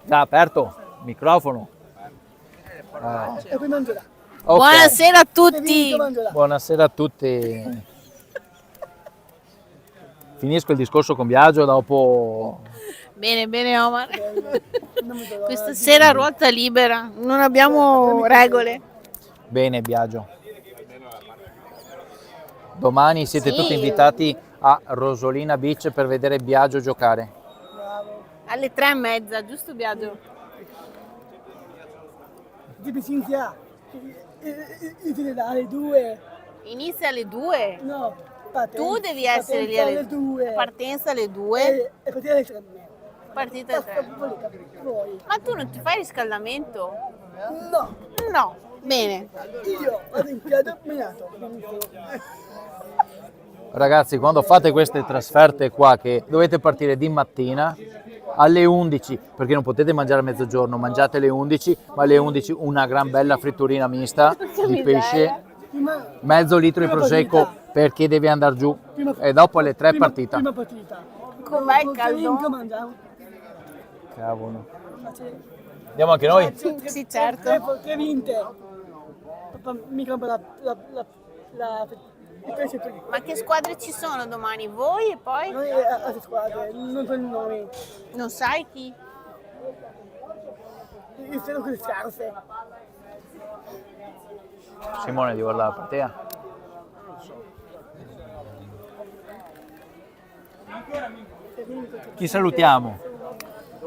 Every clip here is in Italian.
Già aperto? Microfono. E poi mangerà. Ok. Buonasera a E tutti. vinto mangerà. Buonasera a tutti. Finisco il discorso con Biagio, dopo Bene, bene Omar. Non mi do Questa sera ruota libera, non abbiamo regole. bene Biagio. Domani siete Sì. tutti invitati a Rosolina Beach per vedere Biagio giocare. bravo. Alle 3:30, giusto Biagio? Tipo Cinzia, io alle 2. Inizia alle 2. No, Tu devi essere lì alle 2. Partenza alle 2, E partita alle 3. partita alle 3. Voi. Ma tu non ti fai riscaldamento? No, No. Bene. io vado in piedi minato. Ragazzi, quando fate queste trasferte qua che dovete partire di mattina alle 11, perché non potete mangiare a mezzogiorno, mangiate alle 11, ma alle 11 una gran bella fritturina mista di miseria. pesce, Prima, mezzo litro di prosecco perché deve andare giù e dopo alle 3 partita. Prima partita. Com'è il Vinco caldo? mangiamo. Cavolo. Andiamo anche noi? Sì, certo. Tre vinte. Papà mi compra il pesce per Ma che squadre ci sono domani? Voi e poi? noi altre squadre, non so i nomi. Non sai chi? Io sono con le scarse. Simone, di guardare la partita? Chi salutiamo?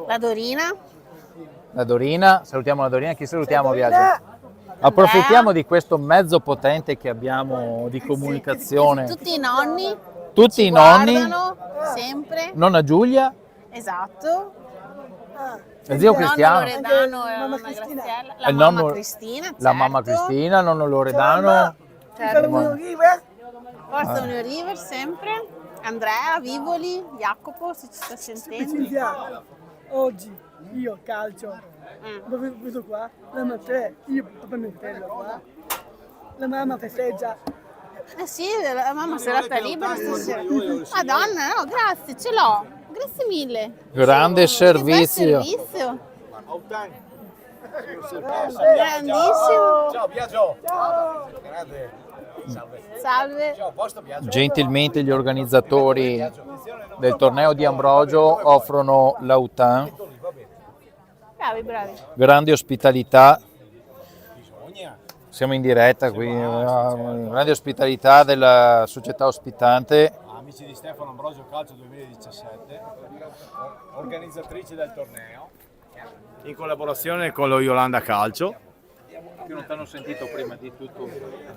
La Dorina? La Dorina, salutiamo la Dorina, chi salutiamo Biagio? Approfittiamo di questo mezzo potente che abbiamo di comunicazione. Tutti i nonni? Tutti ci i nonni, guardano sempre. nonna Giulia, Esatto. e zio Il nonno Cristiano, Loredano e la Mamma nonna Cristina. Graziella. La il mamma nonno- Cristina, la mamma certo. Cristina, il nonno Loredano, Certo. Sono River. Forza Union River sempre. Andrea, Vivoli, Jacopo, se ci sta sentendo. Cinzia, oggi io calcio. Vedo qua, la mamma 3, io papà mio fratello qua. La mamma festeggia. Eh sì, la mamma serata libera stasera. Madonna, no, grazie, ce l'ho. Grazie mille. grande Che bel servizio. servizio. Grandissimo. Ciao Biagio! Grande! Salve! Salve. Ciao, posto Biagio? Gentilmente gli organizzatori del torneo di Ambrogio offrono l'autan, Bravi, bravi. grande ospitalità, Bisogna! siamo in diretta qui, grande ospitalità della società ospitante. Amici di Stefano Ambrogio Calcio 2017, organizzatrice del torneo, in collaborazione con lo Iolanda Calcio. Che non ti hanno sentito prima di tutto.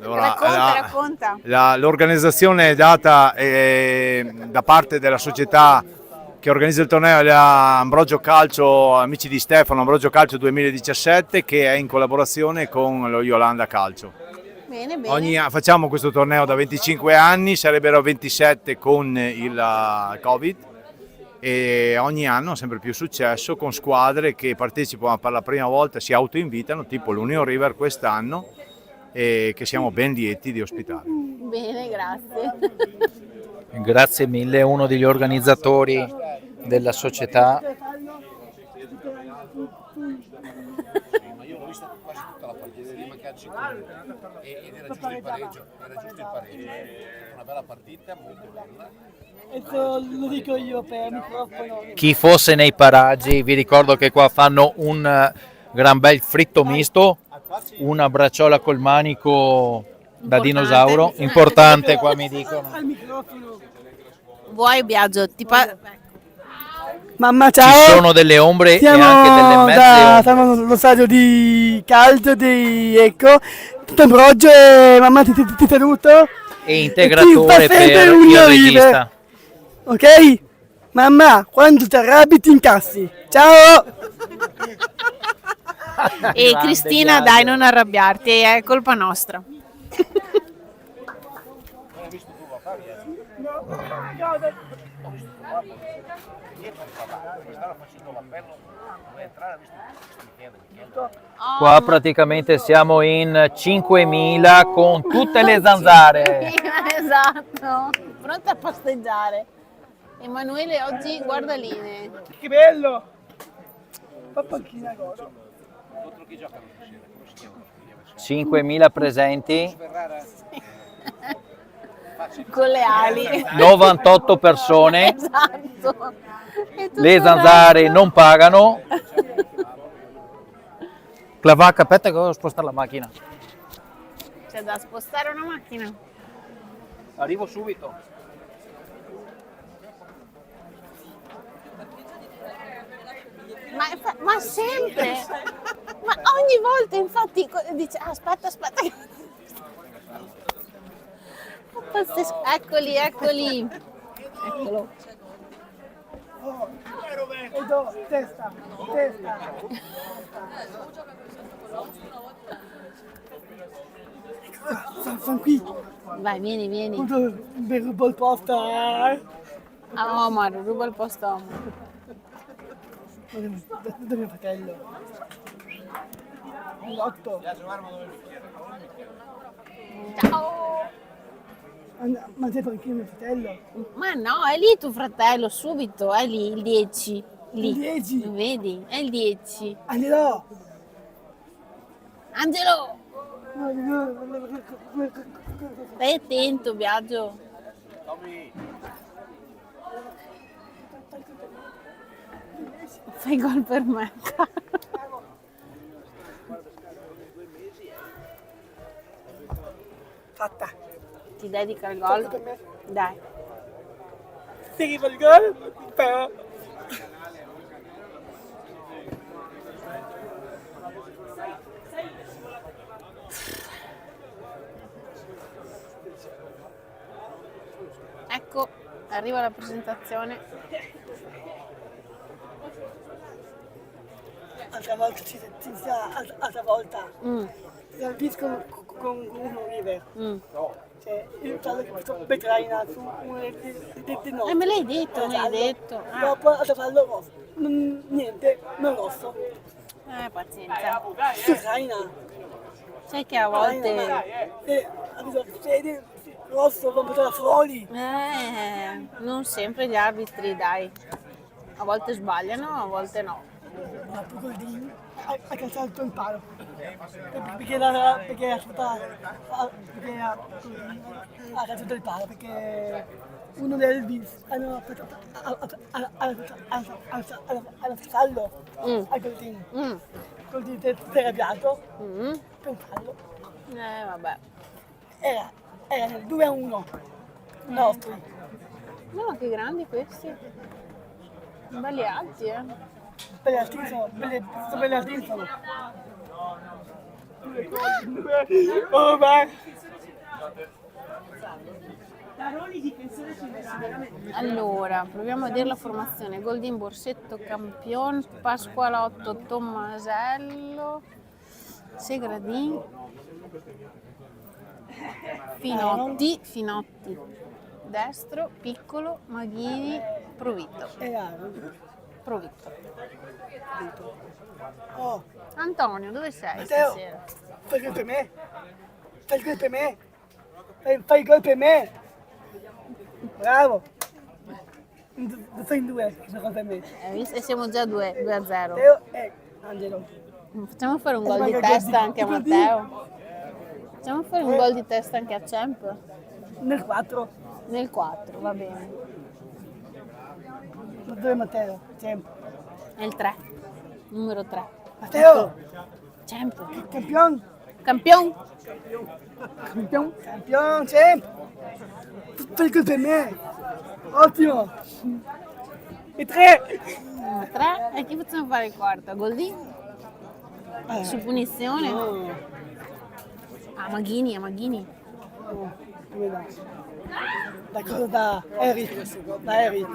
Allora, Racconta. l'organizzazione è data da parte della società che organizza il torneo, è la Ambrogio Calcio, amici di Stefano, Ambrogio Calcio 2017, che è in collaborazione con lo Iolanda Calcio. Bene, bene. Facciamo questo torneo da 25 anni, sarebbero 27 con il Covid, e ogni anno ha sempre più successo con squadre che partecipano per la prima volta, si autoinvitano, tipo l'Union River quest'anno, e che siamo ben lieti di ospitare. Bene, grazie. Grazie mille, uno degli organizzatori della società. Ma io l'ho vista quasi tutta la partita, deve mancare 5 minuti ed era giusto il pareggio, una bella partita, molto bella. E lo dico io per microfono. Chi fosse nei paraggi, vi ricordo che qua fanno un gran bel fritto misto, una bracciola col manico da dinosauro, importante qua mi dicono. Al microfono. Vuoi Biagio? Mamma Ci ciao. sono delle ombre e Siamo anche delle mezze ombre. siamo allo stadio di calcio di Ecco. Tutto Ambrogio e mamma ti saluto. E integratore E ti fa sempre per un il river. regista. Ok? Mamma, quando ti arrabbi ti incassi. Ciao! E Grande Cristina, Biagio. dai, non arrabbiarti, è colpa nostra. Qua praticamente siamo in 5.000 con tutte le zanzare. Esatto, pronta a pasteggiare. Emanuele oggi guardaline. Che bello! panchina cosa. 5.000 presenti, Con le ali. 98 persone, Esatto. E tutto le il zanzare resto- non pagano. La vacca, aspetta che devo spostare la macchina. C'è da spostare una macchina. Arrivo subito. Ma sempre, ma ogni volta infatti dice aspetta. Eccoli. Eccolo. Oh, e do, testa. Sono qui. Vai, vieni. Mi rubo il posto. A Omar, ruba il posto a Omar. Da mio fratello. Un 8. Ciao. Ma sei anche mio fratello? Ma no, è lì tuo fratello, subito, è lì il 10. Lì. Il 10? Lo vedi? È il 10. Angelo! Angelo, stai attento, Biagio. Fai gol per me. Fatta. Ti dedica il gol? Per me. Dai. Se arriva il gol, però. Ecco, arriva la presentazione. Altra volta ci sta, altra volta. Mm, Si capiscono con uno River. mm. Cioè, io parlo che sto Petraina su uno dei nostri. Me l'hai detto, mi hai detto. Ah, Dopo a farlo rosso. Niente, non rosso. pazienza. Petraina. Sai che a volte... Vede, rosso, va a fuori. Non sempre gli arbitri, dai. A volte sbagliano, a volte no. Ma poi col di ha calciato il palo. Perché ha calciato il palo, perché uno del bis hanno fatto al fallo al Goldin. Goldin si è arrabbiato Mm. per un fallo. Vabbè. Era 2-1 nostri. No, che grandi questi. Belli alti, Belle altri sono, belle altri sono. Oh, vai! Allora, proviamo a dire la formazione. Goldin, Borsetto, Campion, Pasqualotto, Tommasello, Segradin, Finotti, destro, Piccolo, Maghini, Provitto. Provitto. Oh, Antonio, dove sei Matteo, stasera? fai il gol per me? Fai il gol per me? Fai il gol per me? Bravo! Fai in due, il gol per me. E siamo già 2-0. Matteo e Angelo. Facciamo fare un gol di testa anche a Matteo. Facciamo fare un gol di testa anche a Champ? Nel 4. Nel 4, va bene. Dove è Matteo? Tempo. È il 3. Numero 3. Matteo! Champ. Campione! Campione. Campione, tempo! Fai il gol per me! Ottimo! E 3! 3. E chi facciamo fare il quarto? Goldin? Su punizione? A Maghini. Da cosa da Eric? Da Eric.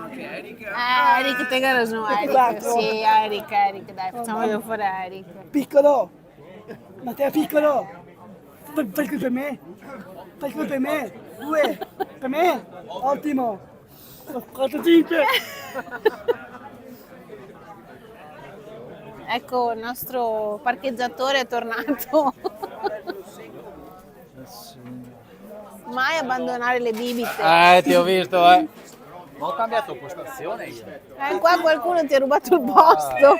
Eric, te che ragione, Eric. Quattro. Sì, Eric, dai, facciamolo fare Eric. Piccolo! Matteo piccolo! Fai il gol per me! Fai il gol per me! 2! Per me! Ottimo! 4-5! Ecco, il nostro parcheggiatore è tornato. Mai abbandonare le bibite. Ti ho visto, Ma ho cambiato postazione io. Qua qualcuno ti ha rubato il posto.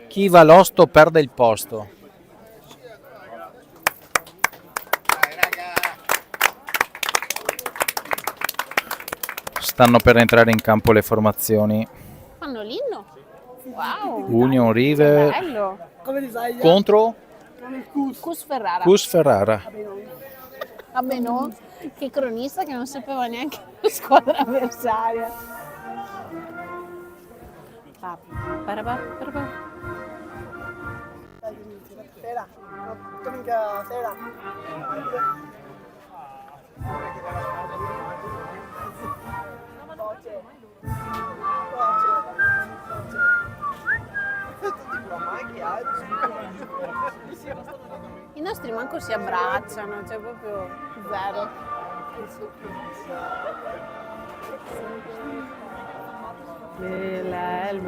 Chi va all'osto perde il posto. Stanno per entrare in campo le formazioni. Fanno l'inno? Wow! Union Che River bello! Come li sai? contro Cus Ferrara. Cus Ferrara. Vabbè, no? Che cronista che non sapeva neanche la squadra avversaria. Parabà. Sera. Domenica sera. I nostri manco si abbracciano, cioè proprio zero. Il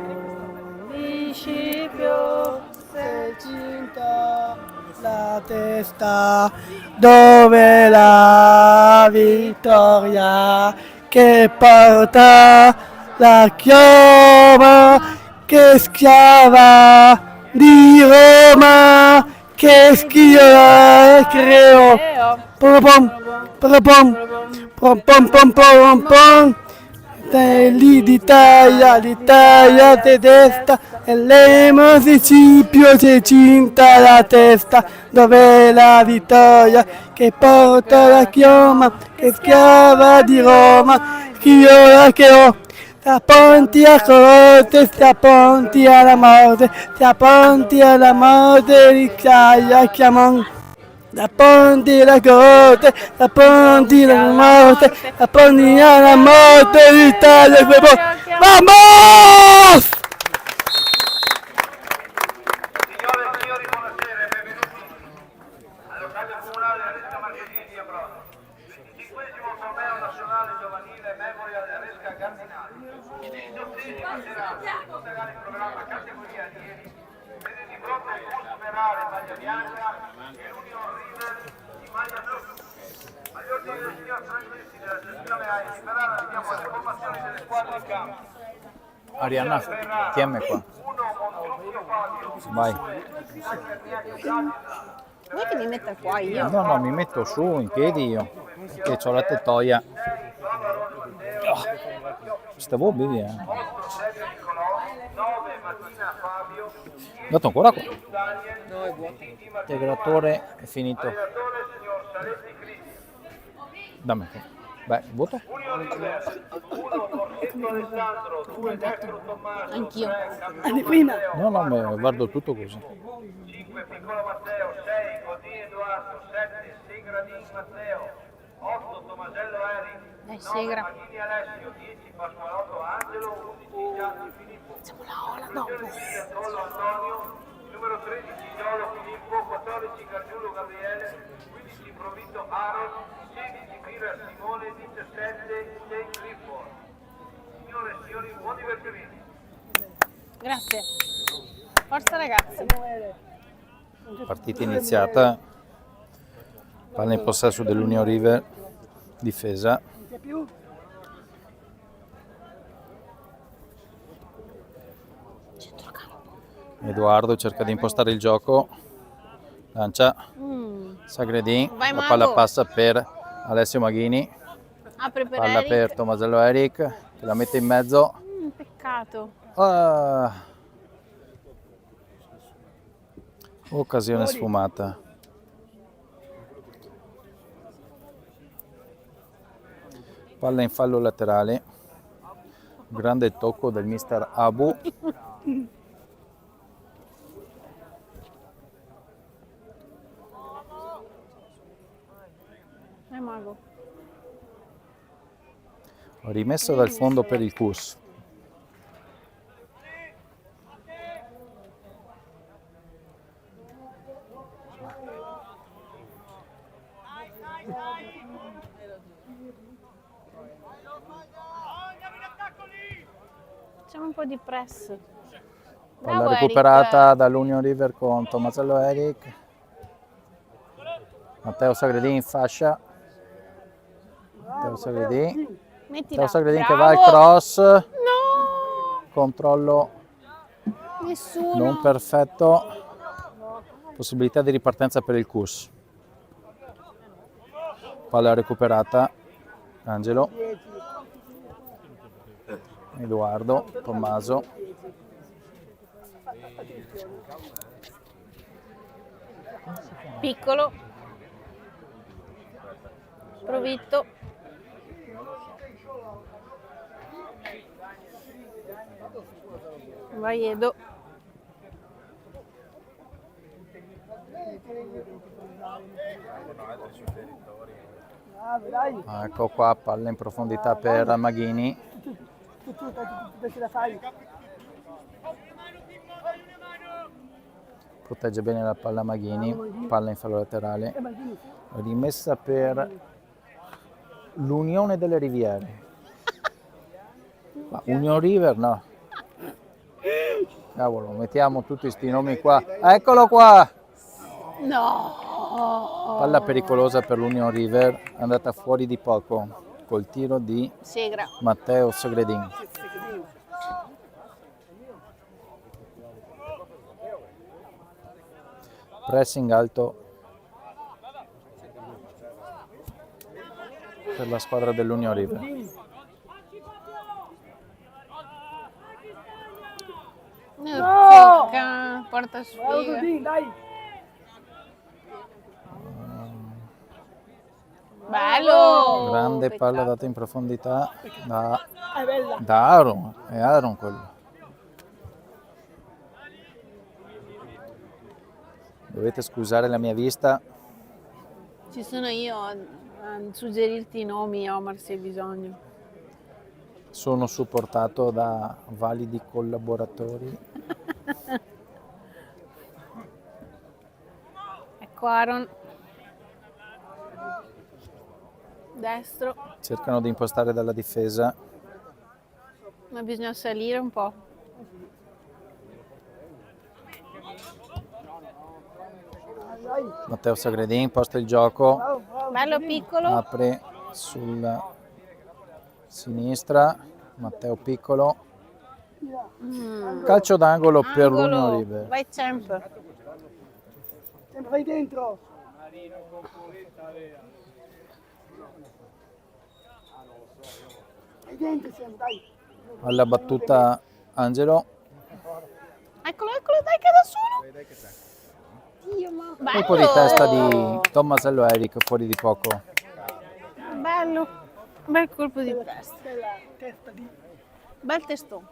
municipio Se cinta la testa dove la vittoria che porta la chioma che schiava di Roma che schia creo pom pom pom pom pom pom pom pom lì l'Italia tedesca e le municipio c'è cinta la testa dove la vittoria che porta la chioma che schiava di Roma schiora che ho da ponti a corte, da ponti alla morte, da ponti alla morte l'Italia chiamò. Da ponti alla corte, da ponti alla morte, da ponti alla morte l'Italia vamos! Signore e signori, buonasera e benvenuti allo stadio comunale Aresca Marchettini di Abrona. 25esimo torneo nazionale giovanile Memorial Aresca Cardinali. In sottili la serata, tutta gara in programma categoria allievi, vede di fronte il Cus Ferrara maglia bianca e l'Union River in maglia blu. Agli ordini del signor Francisci della sezione A di Ferrara andiamo alle formazioni delle squadre in campo. Arianna, chiami qua. Vai. Vuoi che mi metta qua io? No, mi metto su in piedi io, che ho la tettoia. Stavo bene. Dato ancora qua. Integratore è finito. Dammi. Beh, voto? Anch'io. Anni prima. No, me guardo tutto così. 5 Piccolo Matteo, 6 Godin Edoardo, 7 Segradin Matteo, 8 Tomasello Eric, 9 Segra. Maghini Alessio, 10 Pasqualotto Angelo, 11 Gianni Filippo, Facciamo la ola dopo. 13 Antonio Antonio, numero 13 Giolo Filippo, 14 Gargiulo Gabriele, 15 Provito Aaron, 16 Mira Simone, 17 Jane Clifford. Signore e signori, buon divertimento. Grazie. Forza ragazzi. Partita iniziata. Palla in possesso dell'Union River. Difesa. Edoardo cerca di impostare il gioco. Lancia. Sagredin. Vai, La palla Mago. passa per Alessio Maghini. Apre per Palla Eric. per Tomasello Eric. Che la mette in mezzo. Peccato. Ah. Occasione sfumata. Palla in fallo laterale. Grande tocco del mister Abu. Mago. Rimesso dal fondo per il Cus. Facciamo un po' di press. Palla Bravo, recuperata Eric. dall'Union River con Tomasello Eric. Matteo Sagredin in fascia. Matteo Sagredin. Mettila. Matteo Sagredin che Bravo. va al cross. No! Controllo Nessuno. non perfetto, possibilità di ripartenza per il CUS. Palla recuperata, Angelo, Edoardo, Tommaso, Piccolo. Provitto. Vai Edo. Dai, ecco qua, palla in profondità per Maghini, tu la fai. protegge bene la palla Maghini, palla in fallo laterale, rimessa per l'Unione delle Riviere. Ma Union River no. Cavolo, mettiamo tutti questi nomi qua. Eccolo qua! No. Palla pericolosa per l'Union River, andata fuori di poco col tiro di Segra. Matteo Segredin. Pressing alto per la squadra dell'Union River. Pecca, porta sfiga. Dai. Bello. Grande palla Peccato. data in profondità È bella. da Aaron, è Aaron quello. Dovete scusare la mia vista, Ci sono io a suggerirti i nomi, Omar, se hai bisogno. sono supportato da validi collaboratori. Ecco Aaron. Destro. Cercano di impostare dalla difesa. Ma bisogna salire un po'. Matteo Sagredin imposta il gioco, Bello piccolo. apre sulla sinistra, Matteo Piccolo, calcio d'angolo per l'Union Angolo. River. Vai Champ. Vai dentro. Vai dentro, Sam, dai. Alla battuta Angelo, Eccolo, dai che è da solo. Dio, ma bello. colpo di testa di Tommasello Eric fuori di poco. Bello. Bel colpo di testa. Bella testa di... Bel testone.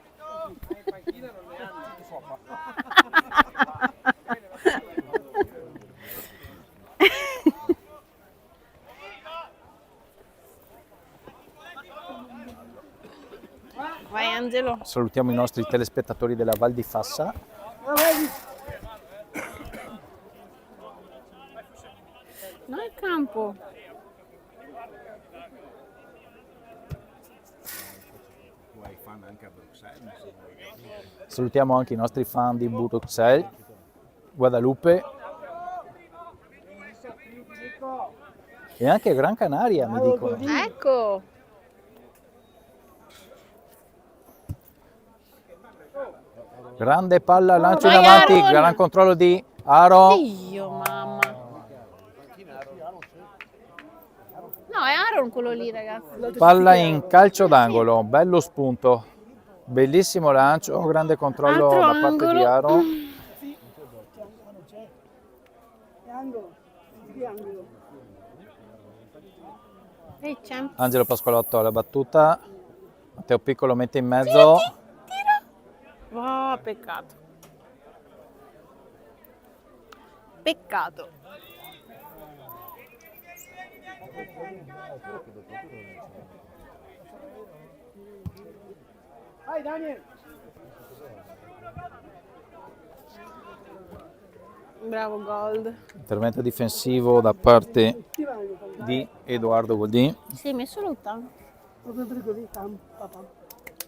Vai Angelo. Salutiamo i nostri telespettatori della Val di Fassa. No, il campo. Salutiamo anche i nostri fan di Bruxelles, Guadalupe e anche Gran Canaria, mi dicono. Ecco. Grande palla, lancio in Vai, avanti, Aaron! gran controllo di Aaron. Dio, mamma. No, è Aaron quello lì, ragazzi. Palla in calcio d'angolo, bello spunto, bellissimo lancio, grande controllo Altro da parte di angolo. Aaron. È angolo. Di angolo. Ehi, Champ. Angelo Pasqualotto alla battuta, Matteo Piccolo mette in mezzo, Oh, peccato. Peccato. Vai, Daniel. Bravo Gold. intervento difensivo da parte di Edoardo Goldin, Sei messo l'ottavo? Proprio per così, papà.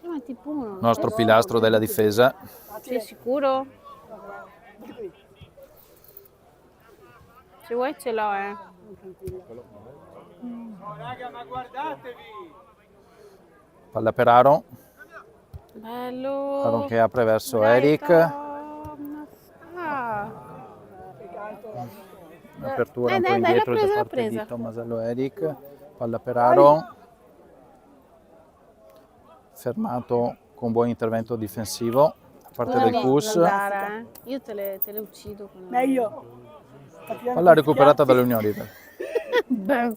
Ma tipo uno. nostro pilastro della difesa. Sei sicuro? Se vuoi ce l'ho, Raga, ma guardatevi. Palla per Aaron, Bello. Aaron che apre verso Dai, Eric, dai. Apertura un po' dai, indietro l'ha da presa, l'ha parte di presa. Tommasello Eric, palla per Aaron, fermato con buon intervento difensivo da parte del Scusami, Cus, Landara, Io te le uccido con Meglio. Sta tirando palla questi recuperata piatti. dall'Unione River. Beh,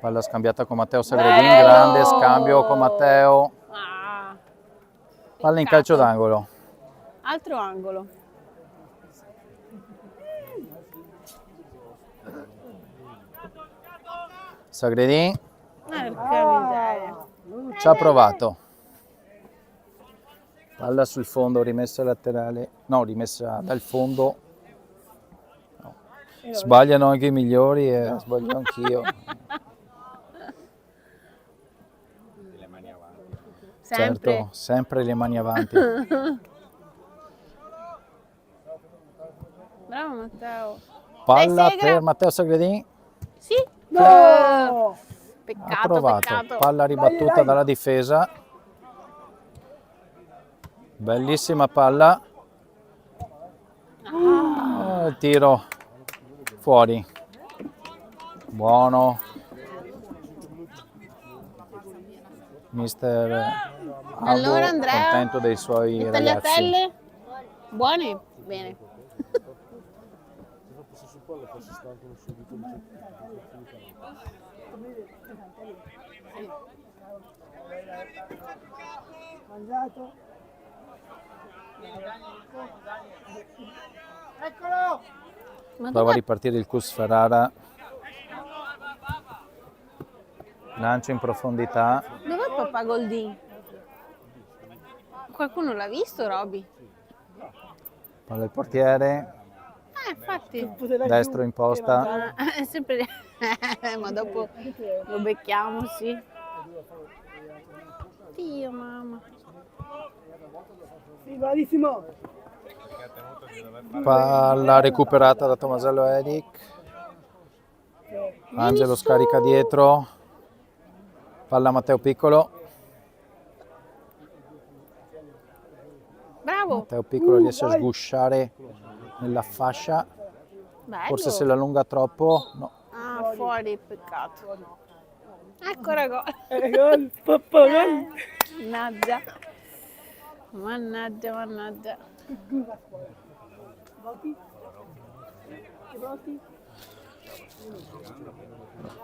Palla scambiata con Matteo Sagredin, grande scambio con Matteo, ah, palla in peccato. calcio d'angolo. Altro angolo. Sagredin Porca miseria. ci ha provato. Palla sul fondo, rimessa laterale, no, rimessa dal fondo. No. Sbagliano anche i migliori e sbaglio anch'io. Sempre. Certo, sempre le mani avanti. Bravo Matteo. Palla Dai, Segra. per Matteo Sagredin, Sì. No! ha Peccato, provato. peccato. Palla ribattuta Dai. dalla difesa. Bellissima palla. Il tiro fuori. Buono. Mister Aldo, Allora Andrea, contento dei suoi le ragazzi. tagliatelle? Buone? Bene. Mangiato. Ma Prova a dov'è? ripartire il Cus Ferrara. Lancio in profondità. Dov'è papà Goldin? Qualcuno l'ha visto, Roby? Palla del portiere. Infatti. Poteva Destro giù, in posta. che mangiava. È sempre lì. Ma dopo lo becchiamo, sì. Dio, mamma. Sì, bravissimo. Palla recuperata da Tommasello Eric. Angelo scarica dietro. Palla a Matteo Piccolo. Bravo. Matteo Piccolo riesce a vai. sgusciare nella fascia. Bello. Forse se la allunga troppo. No. Ah, fuori, peccato. Ancora gol. Gol, papà, gol. Mannaggia. Mannaggia, mannaggia.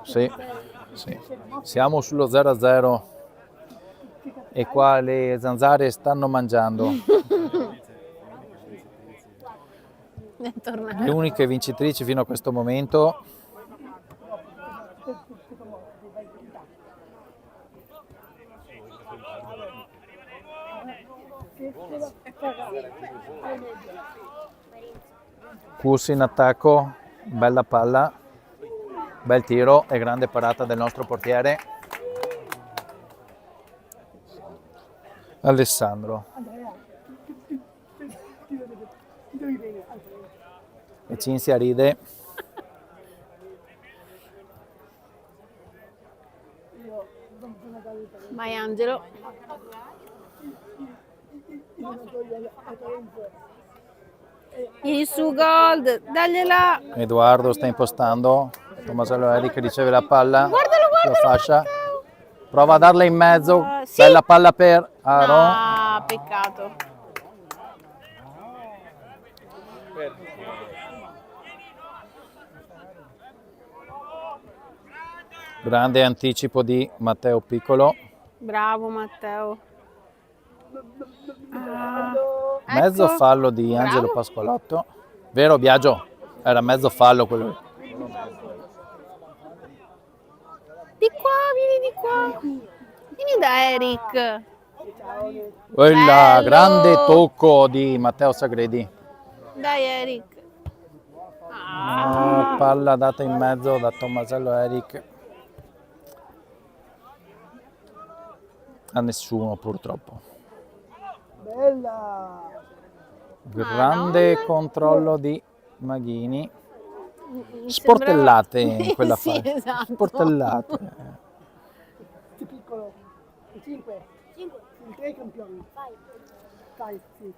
Sì, sì. Siamo sullo 0-0 e qua le zanzare stanno mangiando. È tornato. Le uniche vincitrici fino a questo momento. Cus in attacco, bella palla, bel tiro e grande parata del nostro portiere Alessandro. E Cinzia ride. Vai Angelo. Vieni su Gold, dagliela. Edoardo sta impostando, Tommasello Eric riceve la palla, Guardalo, sulla guardalo, fascia, prova a darla in mezzo, Sì. bella palla per Aaron. Ah, peccato. Grande anticipo di Matteo Piccolo, Bravo Matteo. Ah, mezzo ecco. fallo di Angelo Bravo. Pasqualotto, vero Biagio? Era mezzo fallo quello. Di qua, vieni di qua. Vieni da Eric. Quella Bello! grande tocco di Matteo Sagredi. Dai Eric. Ah, Palla data in mezzo da Tommasello Eric. A nessuno purtroppo. Bella. Grande Madonna. controllo di Maghini. mi Sportellate sembrava- in quella Sì, fase. esatto. Sportellate. Più piccolo. 5. 5. 3 campioni. Vai, sì.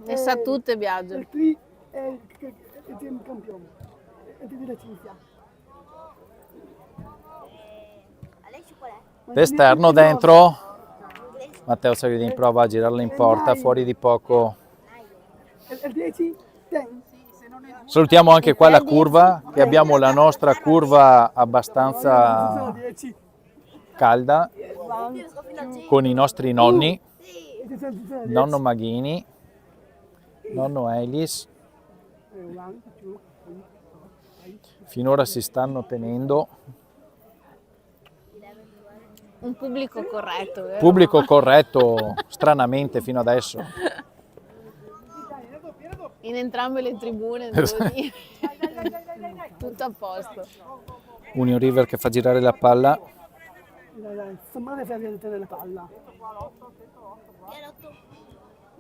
Ne sa tutte Biagio. Il qui è il team campione. È di la Cinzia. L'esterno dentro, Matteo Sagredin prova a girarla in porta, fuori di poco. Il 10? Ten. Salutiamo anche qua la curva, che abbiamo la nostra curva abbastanza 10. calda, con i nostri nonni, One, nonno Maghini, nonno Elis. two. Finora si stanno tenendo. Un pubblico corretto, vero? Pubblico corretto, stranamente fino adesso. In entrambe le tribune, devo dire. Tutto a posto. Union River che fa girare la palla. Dai, sto male per tenere la palla.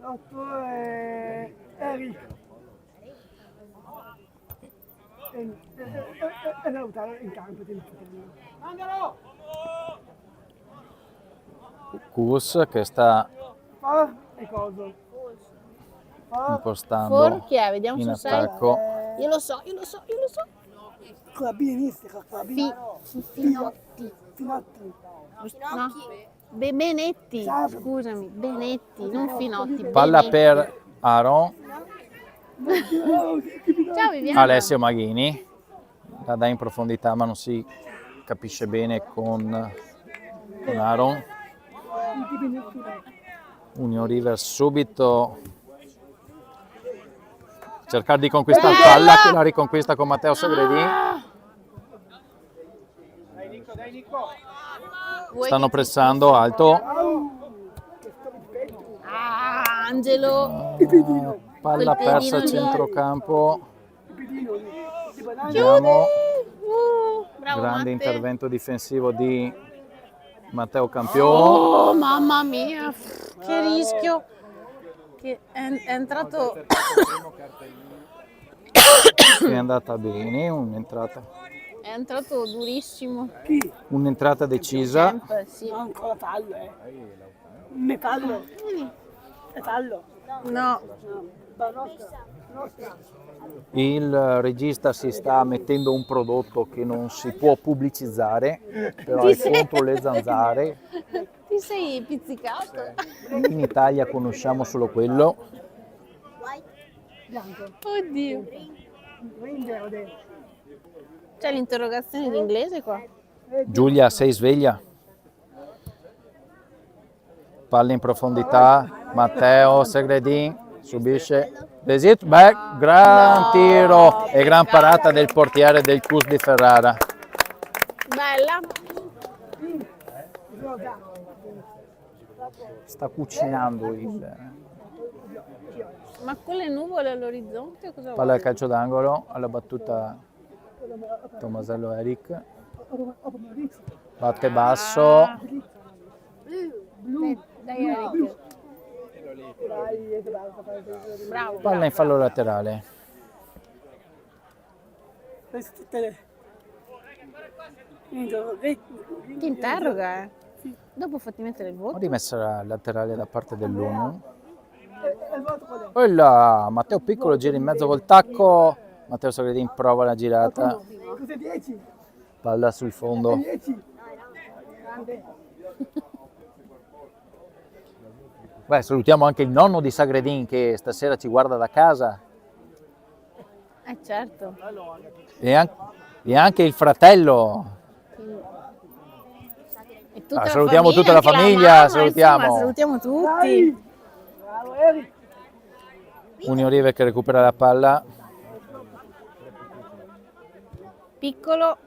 8 è Eric. E Lautaro in campo di fratello. Kus che sta E coso. impostando For chi è? Vediamo in su sei. attacco. Io lo so. Con la B inizia, con la B. Finotti. Finotti. No. Benetti, scusami, Benetti, non Finotti. Palla Benetti. per Aaron, Ciao Viviana. Alessio Maghini. La dà in profondità ma non si capisce bene con Aaron. Union River subito cercare di conquistare la palla, che la riconquista con Matteo Sagredin. Vuoi Stanno che ti- pressando alto. Ah, Angelo. Palla Quel persa a piedino lì. centrocampo. Di Vediamo, Bravo grande Matte. intervento difensivo di Matteo Campione. Oh, mamma mia, che rischio. Che è entrato. È andata bene, È entrato durissimo. un'entrata decisa. Sì. No, ancora fallo, Ne fallo. È fallo. No, Il regista si sta mettendo un prodotto che non si può pubblicizzare, però è contro le zanzare. ti sei pizzicato. In Italia conosciamo solo quello. Oddio. Green verde. C'è l'interrogazione in inglese qua. Giulia, sei sveglia? Palla in profondità, Matteo Sagredin subisce l'esit back, gran tiro e gran parata del portiere del CUS di Ferrara. Bella. Sta cucinando Ma con le nuvole all'orizzonte cosa palla vuoi? al calcio d'angolo, alla battuta Tomasello Eric, batte basso, Dai Eric. Bravo. palla in fallo laterale. Queste tutte le... Ti interroga, Dopo fatti mettere il Ho voto. rimessa la laterale da parte dell'Union. E il voto qual è? Quella, Matteo Piccolo gira in mezzo col tacco, Matteo Sagredin prova la girata, Cos'è 10? palla sul fondo. 10. Beh, salutiamo anche il nonno di Sagredin che stasera ci guarda da casa Certo. e anche il fratello. E tutta la salutiamo famiglia, tutta la anche famiglia, mamma, salutiamo. insomma, salutiamo tutti. Bravo Eric. Union River che recupera la palla, Piccolo.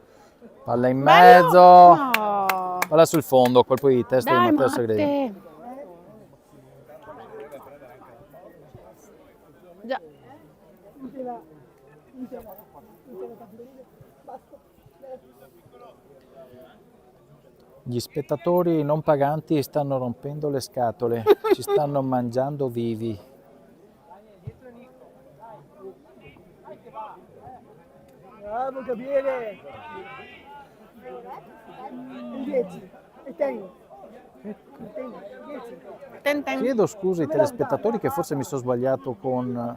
palla in Bello. mezzo, No. palla sul fondo, colpo di testa Dai di Matteo Sagredin. Matte. Già. Gli spettatori non paganti stanno rompendo le scatole, ci stanno mangiando vivi. Bravo Gabriele. Il 10. E tengo. Ten ten. Chiedo scusa ai telespettatori che forse mi sono sbagliato con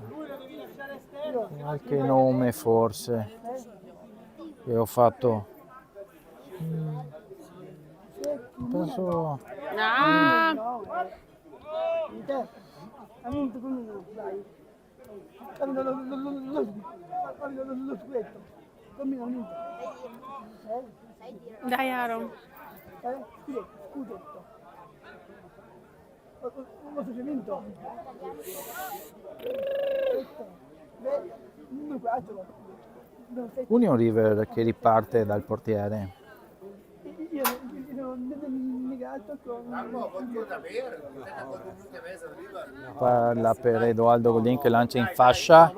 qualche nome forse che ho fatto. Penso Ah, Ha vinto con uno, dai. Ha vinto lo scudetto. Combina, ha vinto. dai Aaron. Scudetto. Lo so se ha vinto. Non guardalo. Union River che riparte dal portiere. Io non negato con... Palla per Edoardo Godin che lancia in fascia.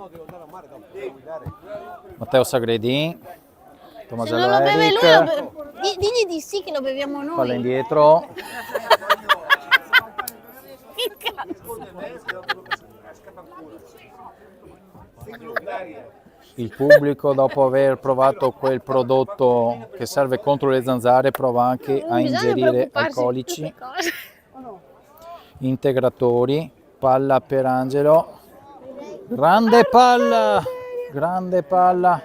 Matteo Sagredin. Tommaso Se non lo beve lui, Eric. digli di sì che lo beviamo noi. Palla indietro. Che cazzo? Il pubblico, dopo aver provato quel prodotto che serve contro le zanzare, prova anche Non a bisogna ingerire preoccuparsi di alcolici, queste cose. integratori. Palla per Angelo. Grande palla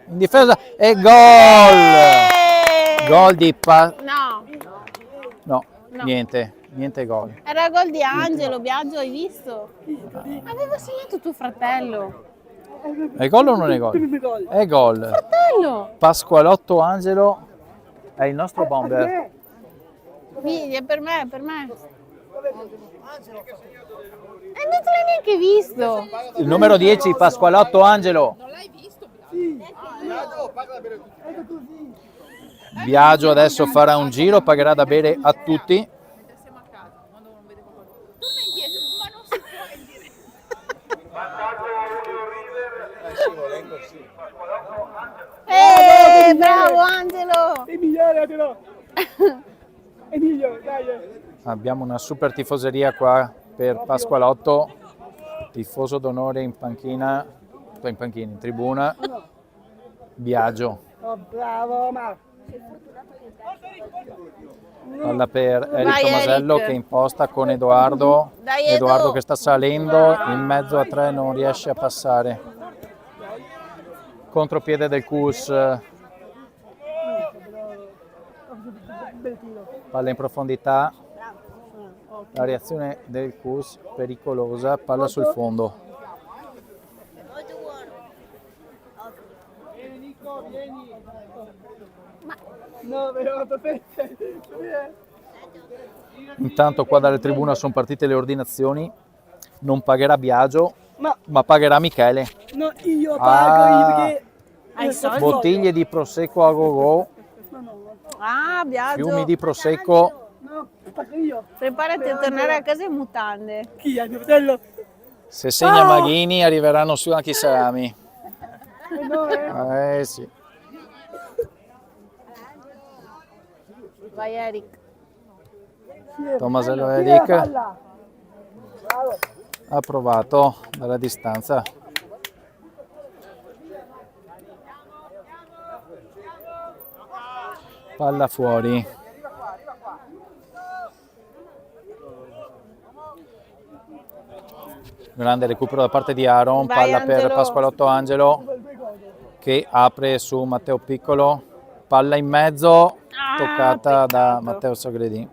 in difesa e gol! Gol di No, no, No. niente gol. era gol di Angelo, Biagio, hai visto? Aveva segnato tuo fratello. È gol o non è gol? È gol. Fratello! Pasqualotto Angelo è il nostro bomber. Figli, è per me, è per me. E non te l'hai neanche visto. Il numero 10 Pasqualotto Angelo. Biagio adesso farà un giro, pagherà da bere a tutti. Bravo Angelo! Emiliano, però. Emilio, dai. Abbiamo una super tifoseria qua per Pasqualotto, tifoso d'onore in panchina, in tribuna, Biagio. Oh, bravo, ma. Palla per Eric Vai, Tomasello Eric. che imposta con Edoardo. Dai, Edo. Edoardo che sta salendo, in mezzo a tre non riesce a passare. Contropiede del Cus, palla in profondità. La reazione del Cus pericolosa, palla sul fondo. No, però, perfetto. Intanto qua dalle tribune sono partite le ordinazioni. Non pagherà Biagio, Ma ma pagherà Michele. no, io pago io perché... Hai soldi? Bottiglie di prosecco a go-go, Ah, Biagio. fiumi di prosecco. No, pago io. Preparati a tornare a casa in mutande. Chi è mio fratello? Se segna Maghini arriveranno su anche i salami. No, Sì. Vai Eric. Tomasello Tira la Eric palla. Bravo. ha provato dalla distanza. Palla fuori. Grande recupero da parte di Aaron, Vai, palla per Angelo. Pasqualotto Angelo che apre su Matteo Piccolo, palla in mezzo, toccata da peccato. Matteo Sagredin.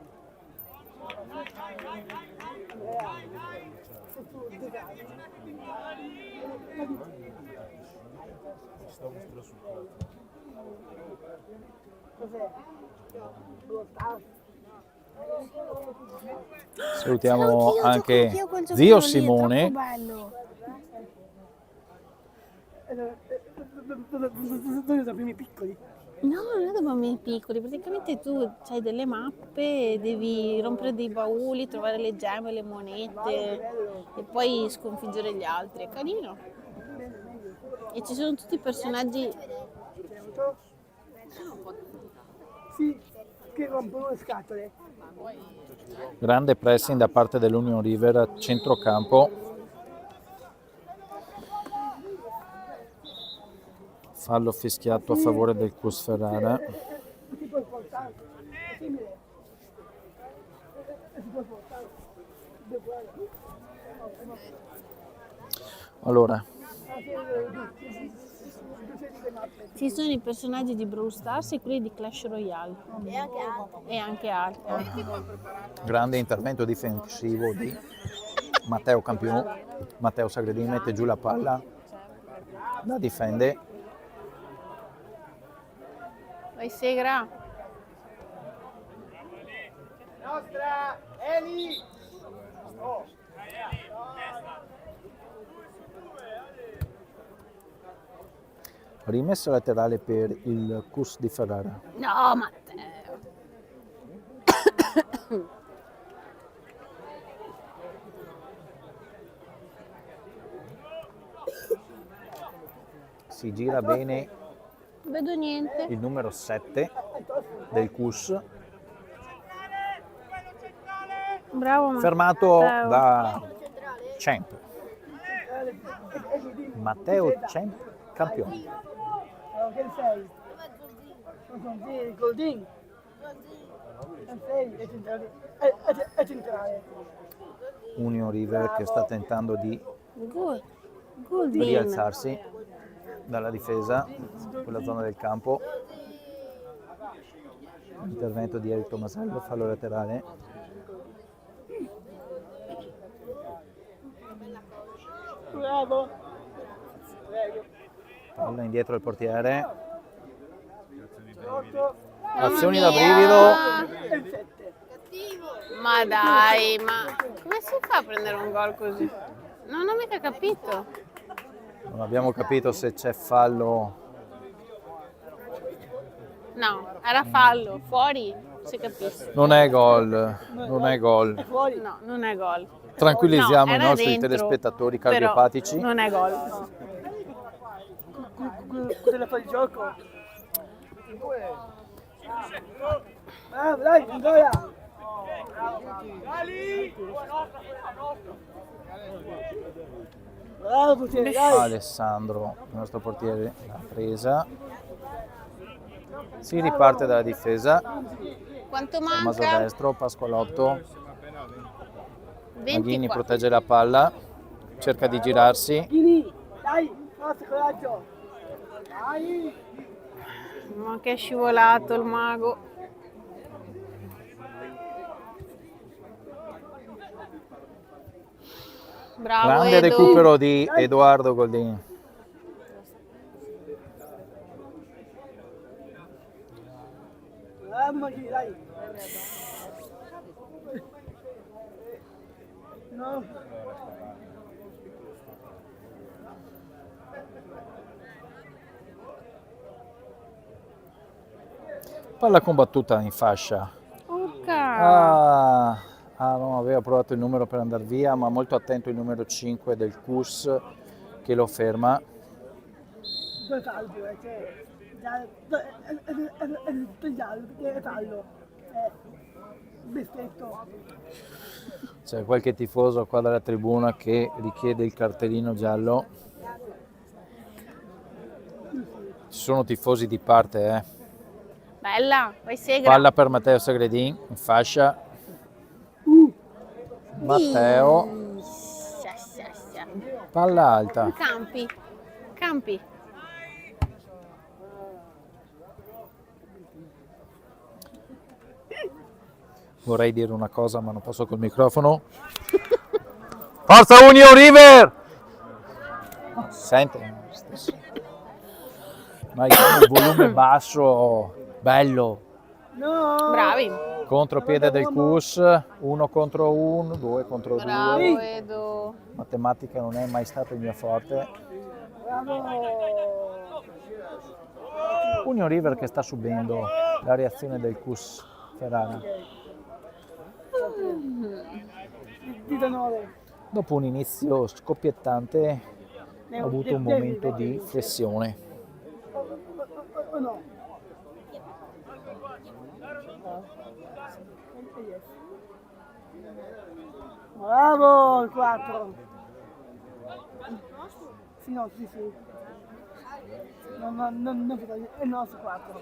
Salutiamo anche zio Simone. Dove sono i primi piccoli? No, non è da bambini piccoli, praticamente tu hai delle mappe, devi rompere dei bauli, trovare le gemme, le monete e poi sconfiggere gli altri, è carino. E ci sono tutti i personaggi. Sì, che rompono le scatole. Grande pressing da parte dell'Union River a centrocampo. Fallo fischiato a favore del Cus Ferrara. Allora, Ci sono i personaggi di Brawl Stars e quelli di Clash Royale. E anche altri. grande intervento difensivo di Matteo Campion. Matteo Sagredin mette giù la palla, la difende. Vai Segra. Rimessa laterale per il CUS di Ferrara. No, Matteo. Si gira bene Non vedo niente. il numero 7 del CUS, Bravo Matteo. fermato da Champ. Matteo Champ Campione. Che sei? Goldin. Sei, è centrale. È centrale. Union River che sta tentando di Goldin. rialzarsi dalla difesa, quella zona del campo. Intervento di Eric Tomasello, fallo laterale. Bravo. Palla indietro al portiere. 8 Azioni da brivido. e il 7. Ma dai, ma come si fa a prendere un gol così? Non ho mica capito. Non abbiamo capito se c'è fallo. No, era fallo, fuori, si capisce. Non è gol, non è gol. Fuori. No, non è gol. Tranquillizziamo No, i era nostri dentro, telespettatori però cardiopatici. Non è gol. Cosa fa il gioco? Bravo, dai, ancora. Bravo, portiere, dai. Alessandro, il nostro portiere, l'ha presa. Si riparte dalla difesa. Quanto Tommaso manca? destro, Pasqualotto. Maghini 24. protegge la palla, cerca di girarsi. Ghini, dai, forza, coraggio. Dai. Ma che è scivolato il mago. Bravo Grande Edo. recupero di Edoardo Goldin. Bravo, Ghini, dai. No. Palla combattuta in fascia. Urca. Non aveva provato il numero per andare via, ma molto attento il numero 5 del CUS che lo ferma. Dove fallo, cioè, è giallo, perché è fallo. Bestetto. C'è qualche tifoso qua dalla tribuna che richiede il cartellino giallo. Ci sono tifosi di parte, Bella, vai Segra. Palla per Matteo Sagredin in fascia. Matteo, palla alta. Campi. Campi. Vorrei dire una cosa ma non posso col microfono. Forza Union River! Sente, ma il volume basso, bello. No. Bravi. Contropiede del CUS, 1 contro 1, 2 contro 2. Bravo Edo. Matematica non è mai stato il mio forte. Bravo. Union River che sta subendo la reazione del CUS Ferrara. 19. Dopo un inizio scoppiettante ha avuto un momento di flessione. O no? Bravo, il 4. Sì, no, sì, sì. Non è il nostro 4.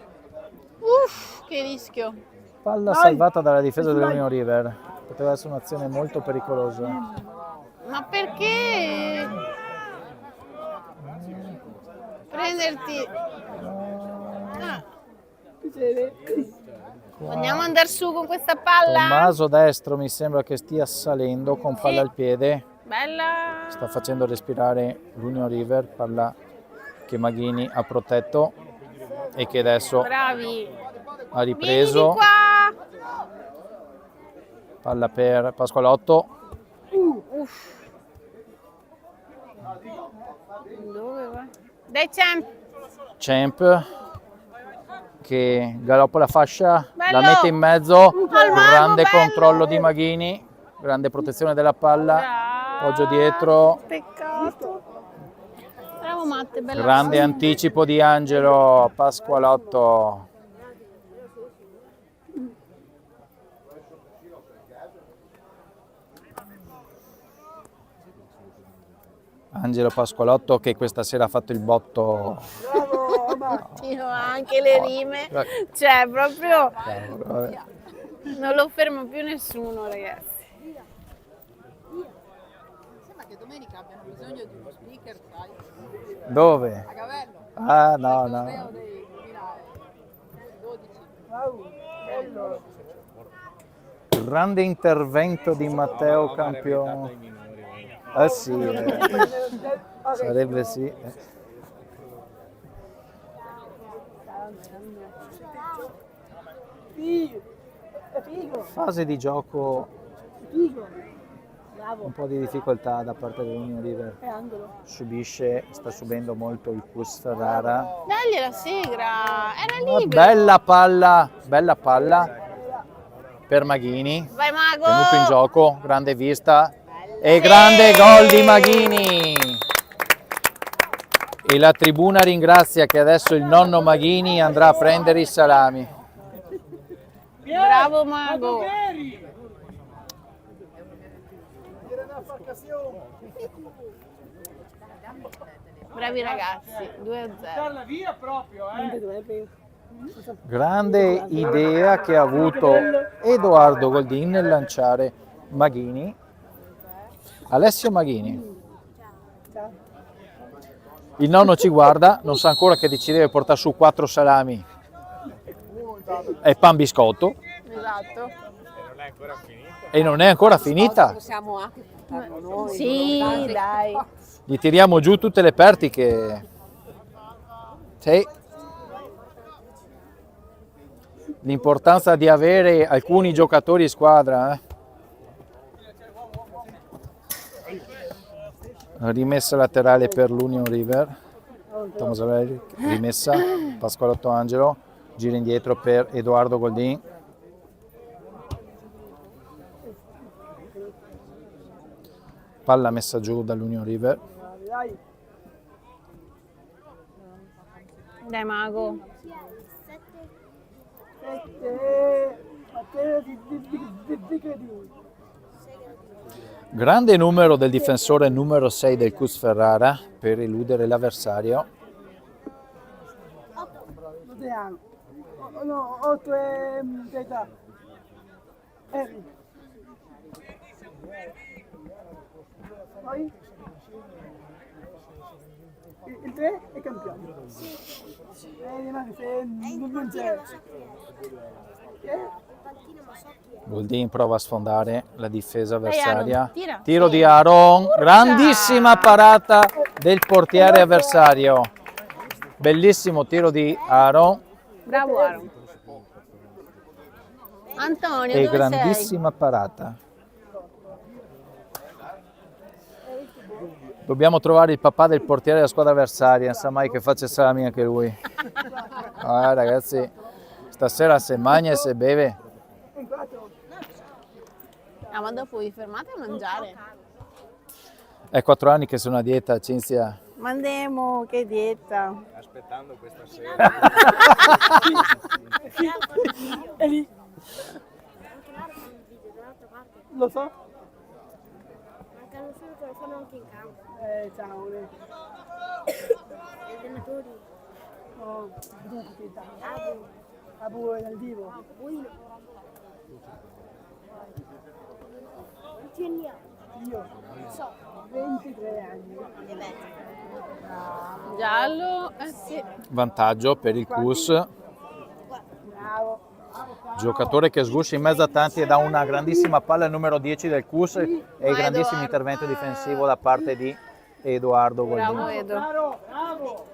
Uff, che rischio. Palla Vai! salvata dalla difesa Vai! dell'Union River. Poteva essere un'azione molto pericolosa. Ma perché prenderti... Ah, vogliamo andare su con questa palla? Tommaso destro mi sembra che stia salendo con palla al piede. Bella! Sta facendo respirare l'Union River, palla che Maghini ha protetto e che adesso Bravi! ha Vieni di ripreso. qua! Palla per Pasqualotto. Dove va? Dai Champ! Champ che galoppa la fascia, Bello! la mette in mezzo, Al mago, grande bello! controllo di Maghini, grande protezione della palla, Bravo! poggio dietro, Peccato! Bravo Matte, bella grande palla. anticipo di Angelo Pasqualotto. Angelo Pasqualotto che questa sera ha fatto il botto. Ottimo, anche le rime, cioè proprio non lo ferma più nessuno, ragazzi. Sembra che domenica abbiano bisogno di uno speaker, sai, Dove? a Gavello. Ah no, Torneo no. dei 2012. Grande intervento di Matteo Campione. Ah sì, sarebbe sì. Fase di gioco un po' di difficoltà da parte dell'Union River. Sta subendo molto il Cus Ferrara. Dagli la sigra, era Una libero. bella palla per Maghini. Vai Mago! Venuto in gioco, grande vista e grande gol di Maghini. E la tribuna ringrazia che adesso il nonno Maghini andrà a prendere i salami. Bravo Mago! Bravi ragazzi, 2-0. Grande idea che ha avuto Edoardo Goldin nel lanciare Maghini. Alessio Maghini. Il nonno ci guarda, non sa ancora che ci deve portare su 4 salami e pan biscotto. Esatto. E non è ancora finita. Possiamo anche portarlo noi. Sì, dai. Gli tiriamo giù tutte le pertiche. Sì. L'importanza di avere alcuni giocatori in squadra. Rimessa laterale per l'Union River. Tomaselli, rimessa. Pasqualotto Angelo. Gira indietro per Edoardo Goldin. Palla messa giù dall'Union River. Dai Mago. Grande numero del difensore numero 6 del Cus Ferrara per eludere l'avversario. 8 e d'età. Poi? Il 3 è campione. Non c'è. Goldin prova a sfondare la difesa avversaria. Aaron, tira. Tiro Sì. di Aaron, grandissima parata del portiere avversario. Bellissimo tiro di Aaron Bravo Aaron. Antonio, e dove sei? grandissima parata. Dobbiamo trovare il papà del portiere della squadra avversaria, non sa mai che faccia salami anche lui. Ragazzi, stasera se mangia e se beve. Ah, ma dopo vi fermate a mangiare? È 4 anni che sono a dieta, Cinzia. Ma andiamo, che dieta. Aspettando questa sera. È lì. Lo so. Mancano solo che lo fanno anche in campo. Ciao. Gli allenatori. Oh, Abu è dal vivo. Poi Io 23 anni. Giallo, sì. Vantaggio per il Cus, Bravo. giocatore che sguscia in mezzo a tanti e dà una grandissima palla al numero 10 del Cus e il grandissimo Edoardo. intervento difensivo da parte di Edoardo Bravo Goldini. Edo. Bravo, bravo.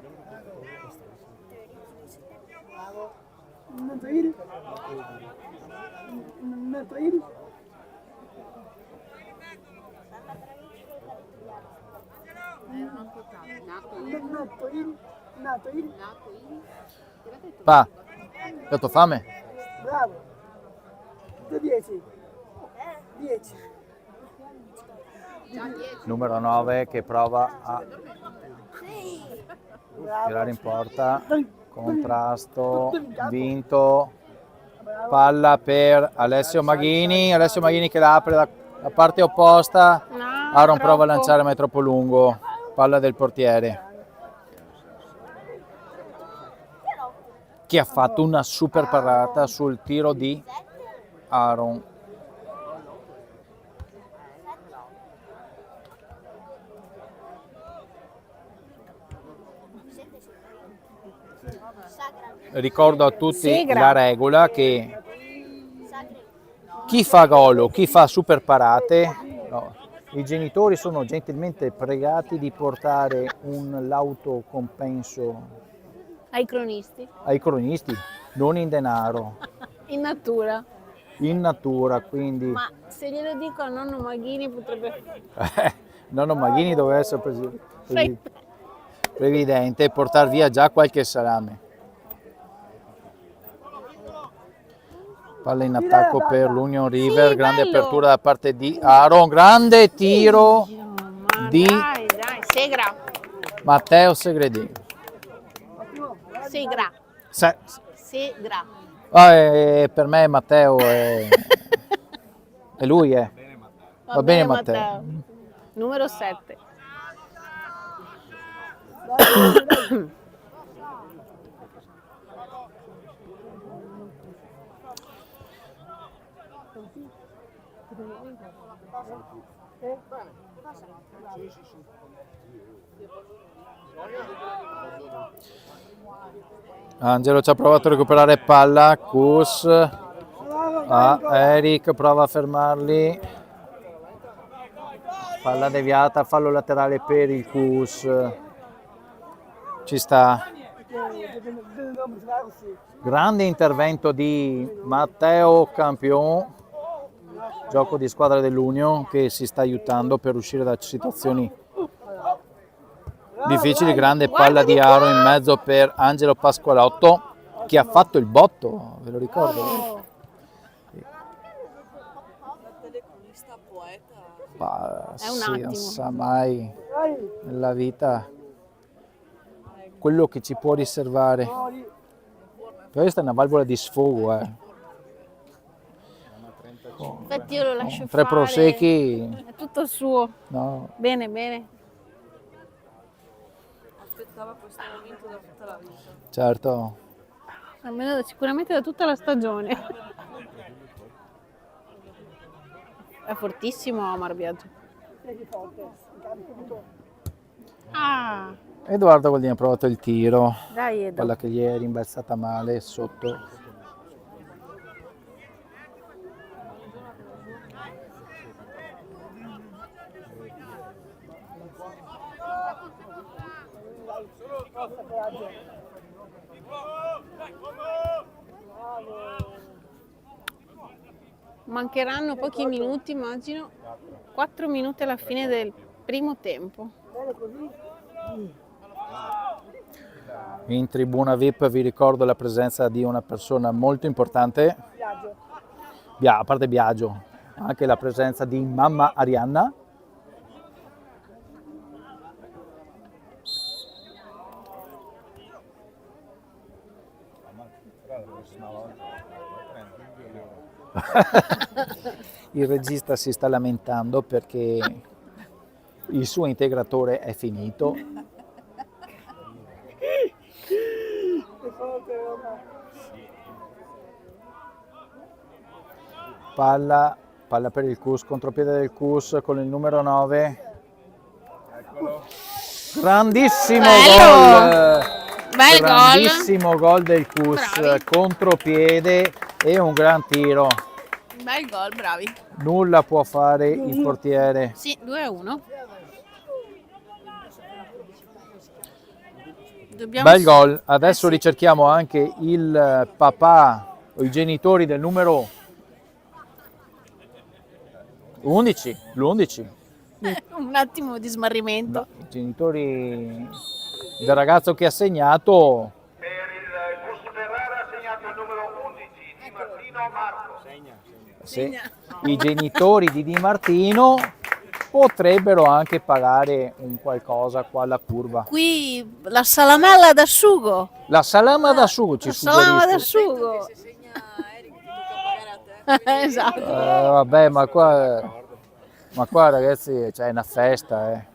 Non il. Non il. Nato il. Pa, hai dato fame? Bravo. 10. 10. Numero 9 che prova a tirare in porta, contrasto, vinto, palla per Alessio Maghini che la apre da parte opposta, No, Aaron prova a troppo. lanciare ma è troppo lungo, palla del portiere che ha fatto una super parata sul tiro di Aaron. Ricordo a tutti Sigra. la regola che chi fa gol o chi fa super parate, no, i genitori sono gentilmente pregati di portare un lauto compenso Ai cronisti. ai cronisti, non in denaro, In natura. in natura, quindi Ma se glielo dico a nonno Maghini potrebbe... nonno Maghini doveva essere Sai- previdente e portare via già qualche salame. Palla in attacco per l'Union River, Sì, grande bello. apertura da parte di Aaron, grande tiro Ma di dai, Segra. Matteo Segredini. Segra. Se- Segra. per me Matteo è lui, Va bene, Matteo. Numero 7. Angelo ci ha provato a recuperare palla, Cus, Eric prova a fermarli, palla deviata, fallo laterale per il Cus, ci sta, grande intervento di Matteo Campion, gioco di squadra dell'Union che si sta aiutando per uscire da situazioni difficili, grande palla di Aro in mezzo per Angelo Pasqualotto che ha fatto il botto, ve lo ricordo? È un Sì, attimo. non sa mai nella vita quello che ci può riservare. Questa è una valvola di sfogo, Infatti io lo lascio Tre fare. prosecchi, È tutto suo. no. Bene, bene. Aspettava questo momento da tutta la vita. Certo. Almeno sicuramente da tutta la stagione. È fortissimo Omar Biagio. Ah, Edoardo Goldini ha provato il tiro, dai Edo. quella che gli è rimbalzata male sotto. Mancheranno pochi minuti, immagino. 4 minuti alla fine del primo tempo. In tribuna VIP vi ricordo la presenza di una persona molto importante, a parte Biagio, anche la presenza di mamma Arianna. Il regista si sta lamentando perché il suo integratore è finito. Palla Palla per il Cus, contropiede del Cus con il numero 9. Grandissimo Bello! gol! Bel gol! Grandissimo gol del Cus, Bravi. contropiede e un gran tiro. Bel gol, bravi. Nulla può fare il portiere. Sì, 2-1. Dobbiamo... Bel gol. Adesso sì. ricerchiamo anche il papà o i genitori del numero 11. L'11. Un attimo di smarrimento. No, i genitori del ragazzo che ha segnato. Per il Cus Ferrara ha segnato il numero 11 Di Martino Marco. Sì, i genitori di Di Martino potrebbero anche pagare un qualcosa qua alla curva. Qui la salamella d'asciugo. La salama da sugo ci La salama suggerisco. d'asciugo. Se segna Eric tocca pagare a te. Esatto. Vabbè, ma qua ragazzi c'è una festa, eh.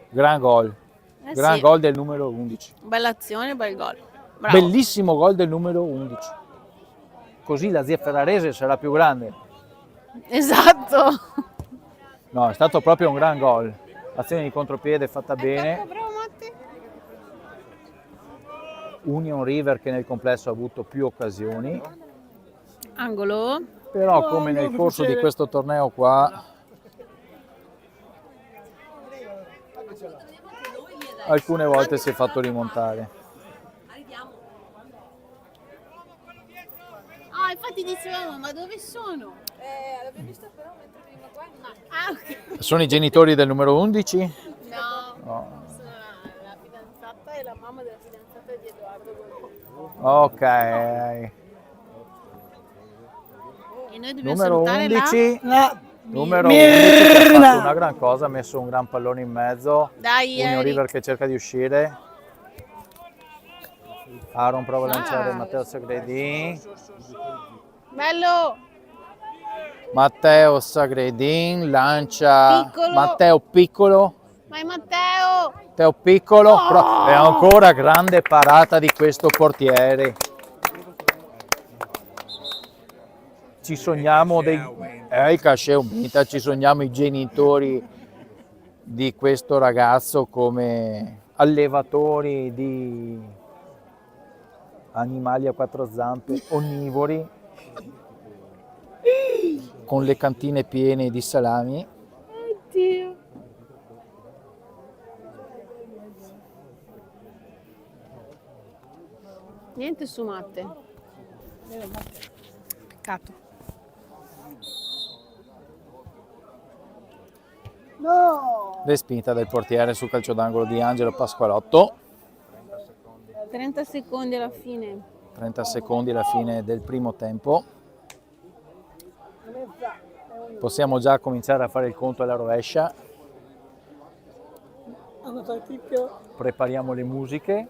Gran gol. Gran Sì. gol del numero 11. Bella azione, bel gol. Bravo. Bellissimo gol del numero 11. Così la zia ferrarese sarà più grande. Esatto. No, è stato proprio un gran gol. Azione di contropiede fatta bene. Bravo Matti. Union River che nel complesso ha avuto più occasioni. Angolo. Però come nel corso di questo torneo qua alcune volte si è fatto rimontare. Ah, infatti dicevamo, ma dove sono? L'abbiamo vista però mentre veniva qua in macchina. Ah, ok. Sono i genitori del numero 11? No, No. sono la fidanzata e la mamma della fidanzata di Edoardo Golini. Ok. E noi dobbiamo Numero salutare 11. La Numero 11 che ha merda. fatto una gran cosa, ha messo un gran pallone in mezzo. Dai, Union Eric. River che cerca di uscire. Aaron prova a lanciare Ah. Matteo Sagredin. Bello. Matteo Sagredin lancia Piccolo. Matteo Piccolo. Vai Matteo. Matteo Piccolo, però è ancora grande parata di questo portiere. Ci sogniamo il cachet aumenta, ci sogniamo i genitori di questo ragazzo come allevatori di animali a quattro zampe, onnivori, con le cantine piene di salami. Oddio. Niente su Matte. Peccato. No! Respinta del portiere sul calcio d'angolo di Angelo Pasqualotto. 30 secondi alla fine. 30 secondi alla fine del primo tempo. Possiamo già cominciare a fare il conto alla rovescia. Hanno partito. Prepariamo le musiche.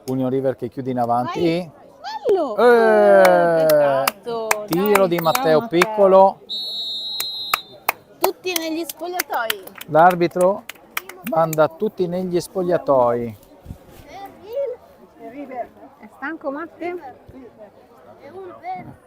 Union River che chiude in avanti. Bello! Peccato. Tiro Dai, di bravo Matteo Piccolo. Tutti negli spogliatoi. L'arbitro manda tutti negli spogliatoi. È stanco Matte? È un verde.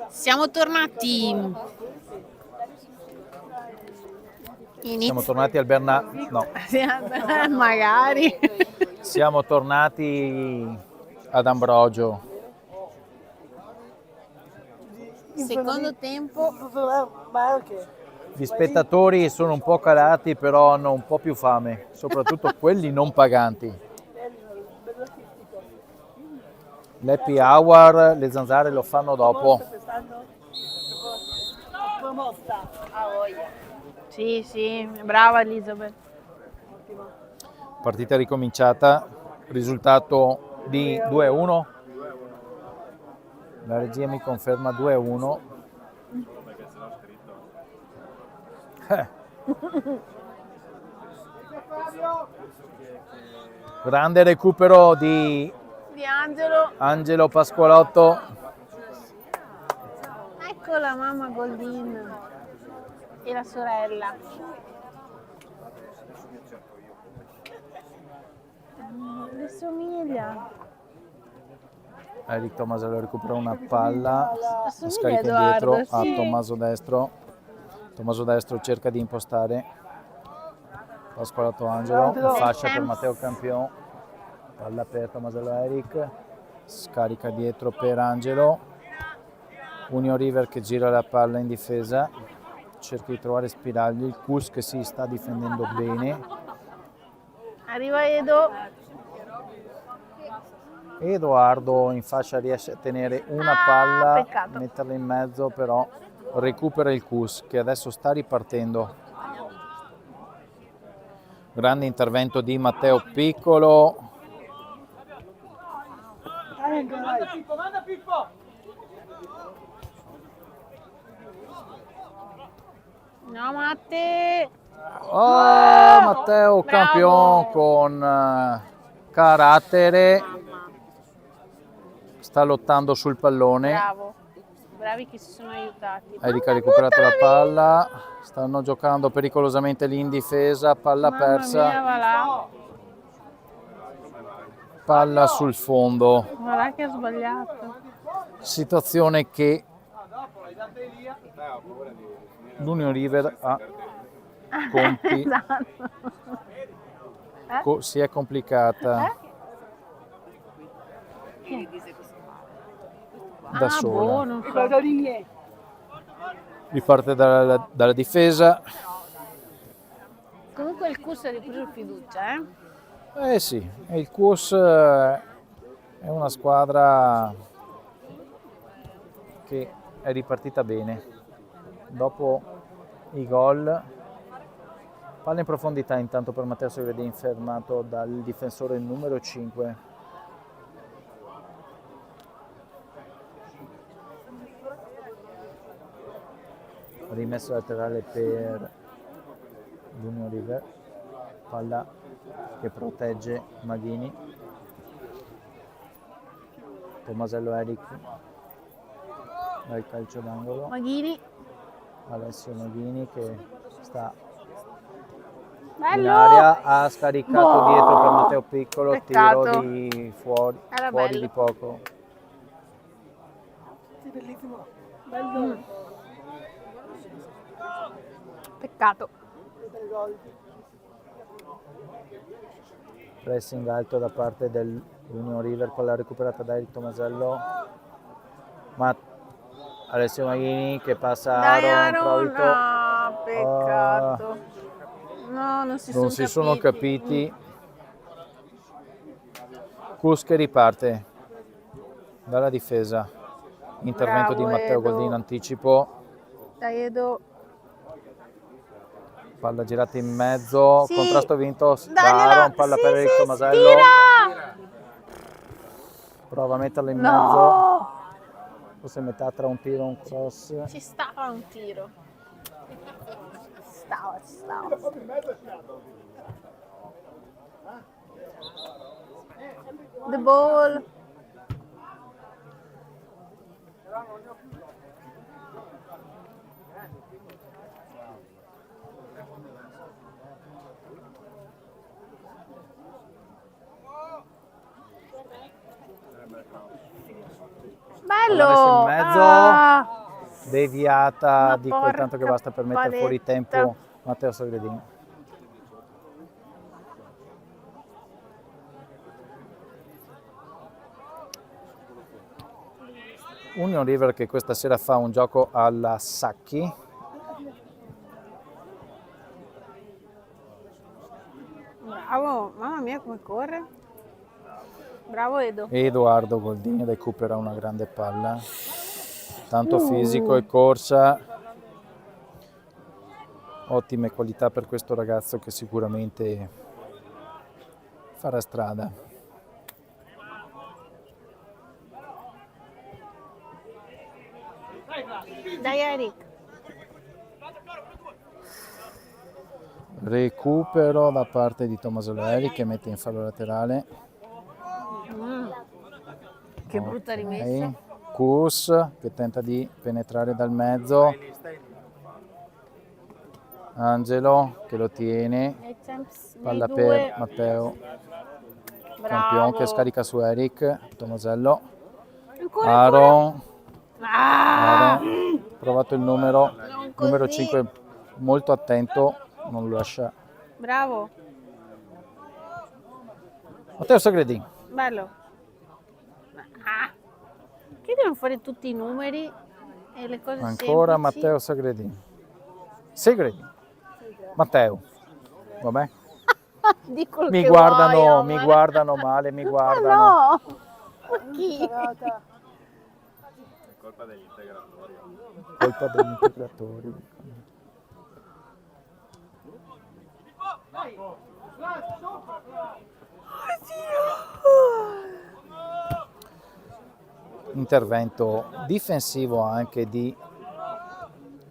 Siamo tornati. Siamo tornati al no, Magari. siamo tornati ad Ambrogio. Secondo tempo. Ma anche. Gli spettatori sono un po' calati, però hanno un po' più fame, soprattutto quelli non paganti. L'happy hour, le zanzare lo fanno dopo. Promossa. Sì, sì, brava Elizabeth. Partita ricominciata, risultato di 2-1. La regia mi conferma 2-1. Grande recupero di Angelo Pasqualotto. Ecco la mamma Goldin e la sorella. Le somiglia. Eric Tomasello recupera una palla, la Assomiglia scarica Edoardo, indietro a sì. Tommaso Destro. Tommaso Destro cerca di impostare. Pasqualotto Angelo, in fascia per Matteo Campion. Palla per Tomasello Eric. Scarica dietro per Angelo. Union River che gira la palla in difesa. Cerca di trovare Spiraglio. Il Cus che si sta difendendo bene. Arriva Edo. Edoardo in fascia riesce a tenere una palla, peccato. metterla in mezzo, però recupera il Cus che adesso sta ripartendo. Grande intervento di Matteo Piccolo. No, Matte. Oh, Matteo bravo. Campion con carattere. Sta lottando sul pallone. Bravo. Bravi che si sono aiutati. Erika ha recuperato la palla. Stanno giocando pericolosamente lì in difesa. Palla Mamma persa. mia, va là. Palla sul fondo. Va là che ha sbagliato. Situazione che l'Union River ha Esatto. si è complicata da sola. Buono. Riparte dalla difesa. Comunque il Cus ha ripreso fiducia, eh? Eh sì, e il Cus è una squadra che è ripartita bene. Dopo i gol, palla in profondità intanto per Matteo Segredin, fermato dal difensore numero 5. Rimessa laterale per l'Union River, palla che protegge Maghini. Tomasello Eric dal calcio d'angolo. Maghini. Alessio Maghini che sta Bello. in aria, ha scaricato dietro per Matteo Piccolo. Peccato. Tiro di fuori Era fuori bello. di poco. Sì, bellissimo. Bello. Peccato. Pressing alto da parte dell'Union River, palla recuperata da Eric Tomasello. Ma Alessio Maghini che passa a Dai, Aaron, Aaron. Provito. Ah, peccato. No, non si sono capiti. Cus che riparte dalla difesa. Intervento Bravo, di Matteo Edo. Goldin, anticipo. Dai, Edo. Palla girata in mezzo, Sì. contrasto vinto da Dagliela. Aaron, palla Sì, per Eric sì, Tomasello. stira. Prova a metterla in No. mezzo. Forse metà tra un tiro e un cross. Ci stava un tiro. Ci stava. The ball. Bello. Palla messa in mezzo. Ah. deviata Ma di quel tanto che porca basta per mettere fuori paletta. tempo Matteo Sagredin. Union River che questa sera fa un gioco alla Sacchi. Bravo, mamma mia come corre. Bravo Edo. Edoardo Goldini recupera una grande palla. Tanto fisico e corsa. Ottime qualità per questo ragazzo che sicuramente farà strada. Dai Eric. Recupero da parte di Tommaso Leri che mette in fallo laterale. Che brutta rimessa. Ok. Kus che tenta di penetrare dal mezzo. Angelo che lo tiene. E Champs, Palla nei per due. Matteo Campion Bravo. che scarica su Eric. Tomasello. Ancora, Aaron. Ah! Aaron. Provato il numero. Non Numero così. 5 molto attento. Non lo lascia. Bravo. Matteo Sagredin. Bello. Ah. Che devono fare tutti i numeri e le cose Ancora semplici? Matteo Sagredin. Sagredin. Matteo. Vabbè. Di quel Mi che guardano, vuoi, mi amore. guardano male, mi Ma guardano. no! Ma chi? Colpa degli integratori. Intervento difensivo anche di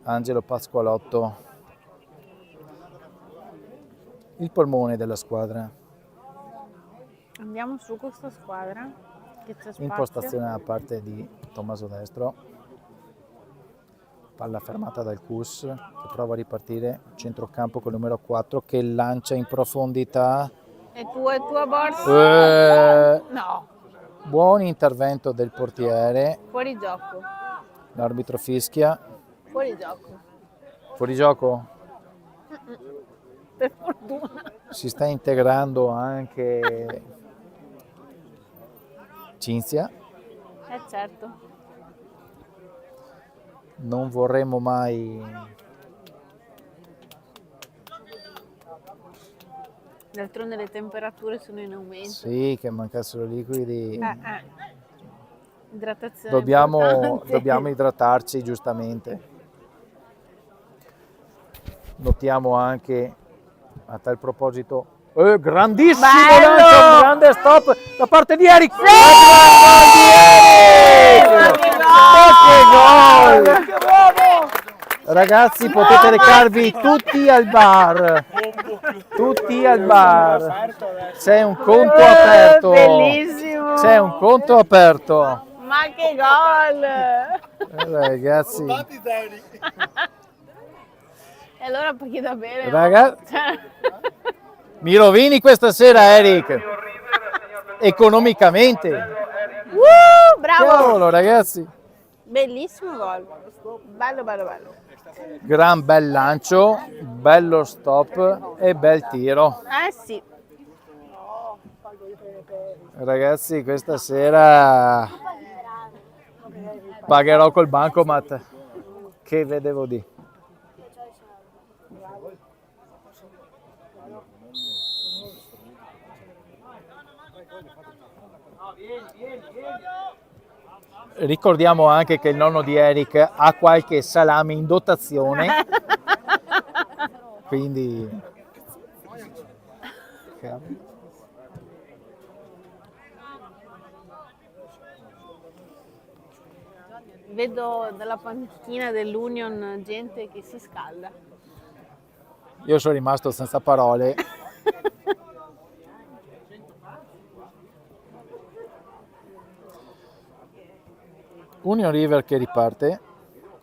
Angelo Pasqualotto, il polmone della squadra. Andiamo su questa squadra che c'è spazio. Impostazione da parte di Tommaso Destro, palla fermata dal Cus che prova a ripartire, centrocampo con il numero 4 che lancia in profondità. E tua borsa? No, Buon intervento del portiere, fuori gioco. l'arbitro fischia, Fuori gioco. fuori gioco, Per fortuna. si sta integrando anche Cinzia, Certo. non vorremmo mai D'altronde le temperature sono in aumento. sì, che mancassero liquidi. Idratazione importante. Dobbiamo idratarci giustamente. Notiamo anche a tal proposito grandissimo Bello! lancio, un grande stop da parte di Eric. Ma che Che gol! Ragazzi, potete recarvi tutti al bar. Tutti al bar. C'è un conto aperto. Bellissimo! C'è un conto aperto. Ma che gol! Ragazzi, E allora paghi da bere? no? Ragazzi- Cioè, mi rovini questa sera, Eric. Economicamente. bravo! Cavolo, ragazzi. Bellissimo gol. Bello. Gran bel lancio, bello stop e bel tiro. Sì. Ragazzi, questa sera pagherò col bancomat. Che vedevo di. Ricordiamo anche che il nonno di Eric ha qualche salame in dotazione, quindi Vedo dalla panchina dell'Union gente che si scalda. io sono rimasto senza parole. Union River che riparte,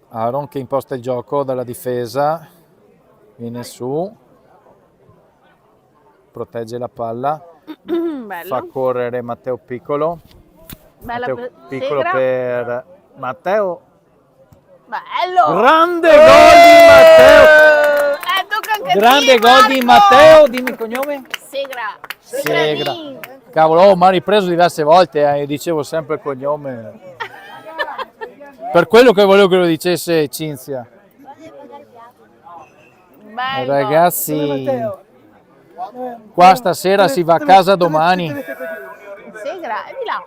Aaron che imposta il gioco dalla difesa, viene su, protegge la palla, Bello. fa correre Matteo Piccolo, Bella Matteo Piccolo Segra. per Matteo Bello! Grande gol di Matteo! Tocca anche a te, Grande gol di Marco! Matteo, dimmi il cognome? Segra. Segra. Segradin. Cavolo, mi ha ripreso diverse volte, io dicevo sempre il cognome. Per quello che volevo che lo dicesse Cinzia. Bello. Ragazzi, Matteo. qua stasera si va a casa domani. Segra, è di là.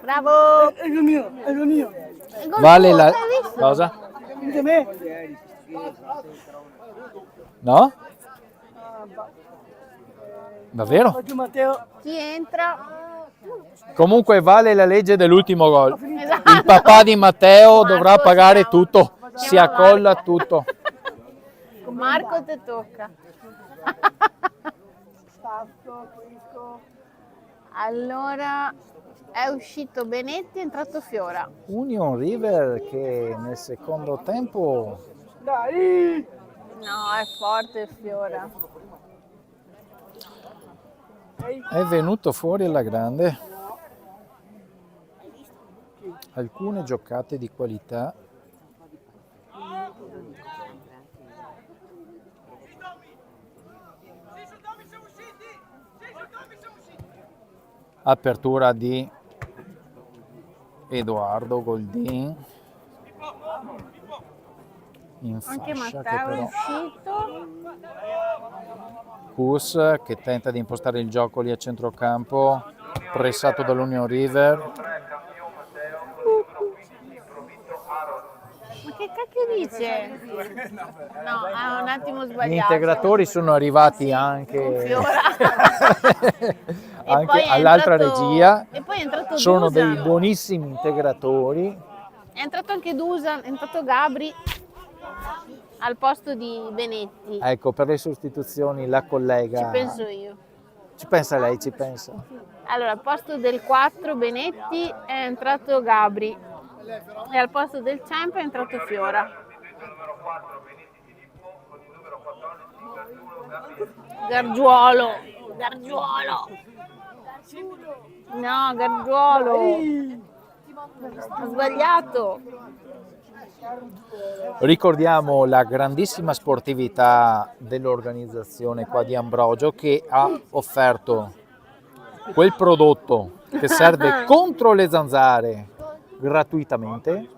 Bravo. È il mio, è il mio. Il gol Vale tuo, la... l'hai visto? Cosa? Dite me. No? Davvero? Oggi Matteo. Chi entra? Comunque vale la legge dell'ultimo gol. Esatto. Il papà di Matteo Marco, dovrà pagare siamo- tutto, si siamo accolla Marco. tutto. Marco, te tocca. Allora, è uscito Benetti, è entrato Fiora. Union River che nel secondo tempo Dai. No, è forte Fiora. è venuto fuori alla grande. Alcune giocate di qualità. Apertura di Edoardo Goldin. In Anche fascia che Matteo è però uscito. Kus che tenta di impostare il gioco lì a centrocampo, pressato dall'Union River. Ma che cacchio dice? No, è un attimo Gli sbagliato. integratori sono arrivati anche, Fiora. E anche poi è all'altra entrato- regia. E poi è entrato Sono Dusan. dei buonissimi integratori. È entrato anche Dusan, è entrato Gabri al posto di Benetti. Ecco, per le sostituzioni la collega. Ci penso io. Ci pensa lei, ci pensa. Allora, al posto del 4 Benetti è entrato Gabri e al posto del Champ è entrato Fiora. Gargiuolo. Gargiuolo. No, Gargiuolo. Ho sbagliato. Ricordiamo la grandissima sportività dell'organizzazione qua di Ambrogio che ha offerto quel prodotto che serve contro le zanzare gratuitamente. Ecco.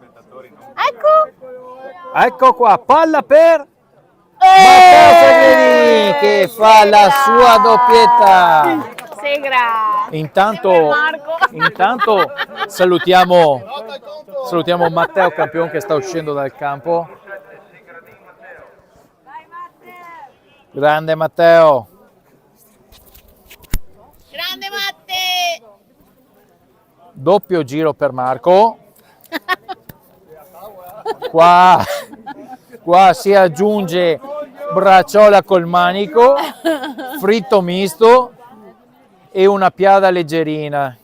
Ecco qua, palla per Matteo Segrini che fa la sua doppietta. Segra. Intanto, Sempre Marco. intanto salutiamo Matteo campione che sta uscendo dal campo. Grande Matteo. Grande Matte. Doppio giro per Marco. Qua si aggiunge bracciola col manico, fritto misto e una piada leggerina.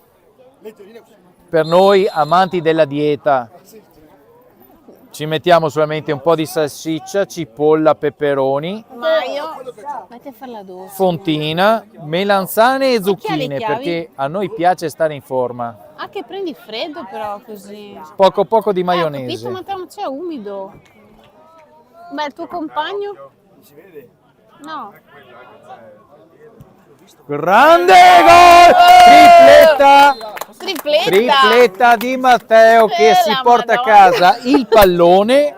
Per noi amanti della dieta ci mettiamo solamente un po' di salsiccia, cipolla, peperoni, Maio. Vai a farla dopo. fontina, melanzane e chi ha le zucchine chiavi? perché a noi piace stare in forma. Ah, che prendi freddo però così. Poco di Ho capito, maionese. ma te non c'è umido. Beh, il tuo compagno? No. Grande gol! Tripletta! Tripletta di Matteo che si la porta a Madonna. casa il pallone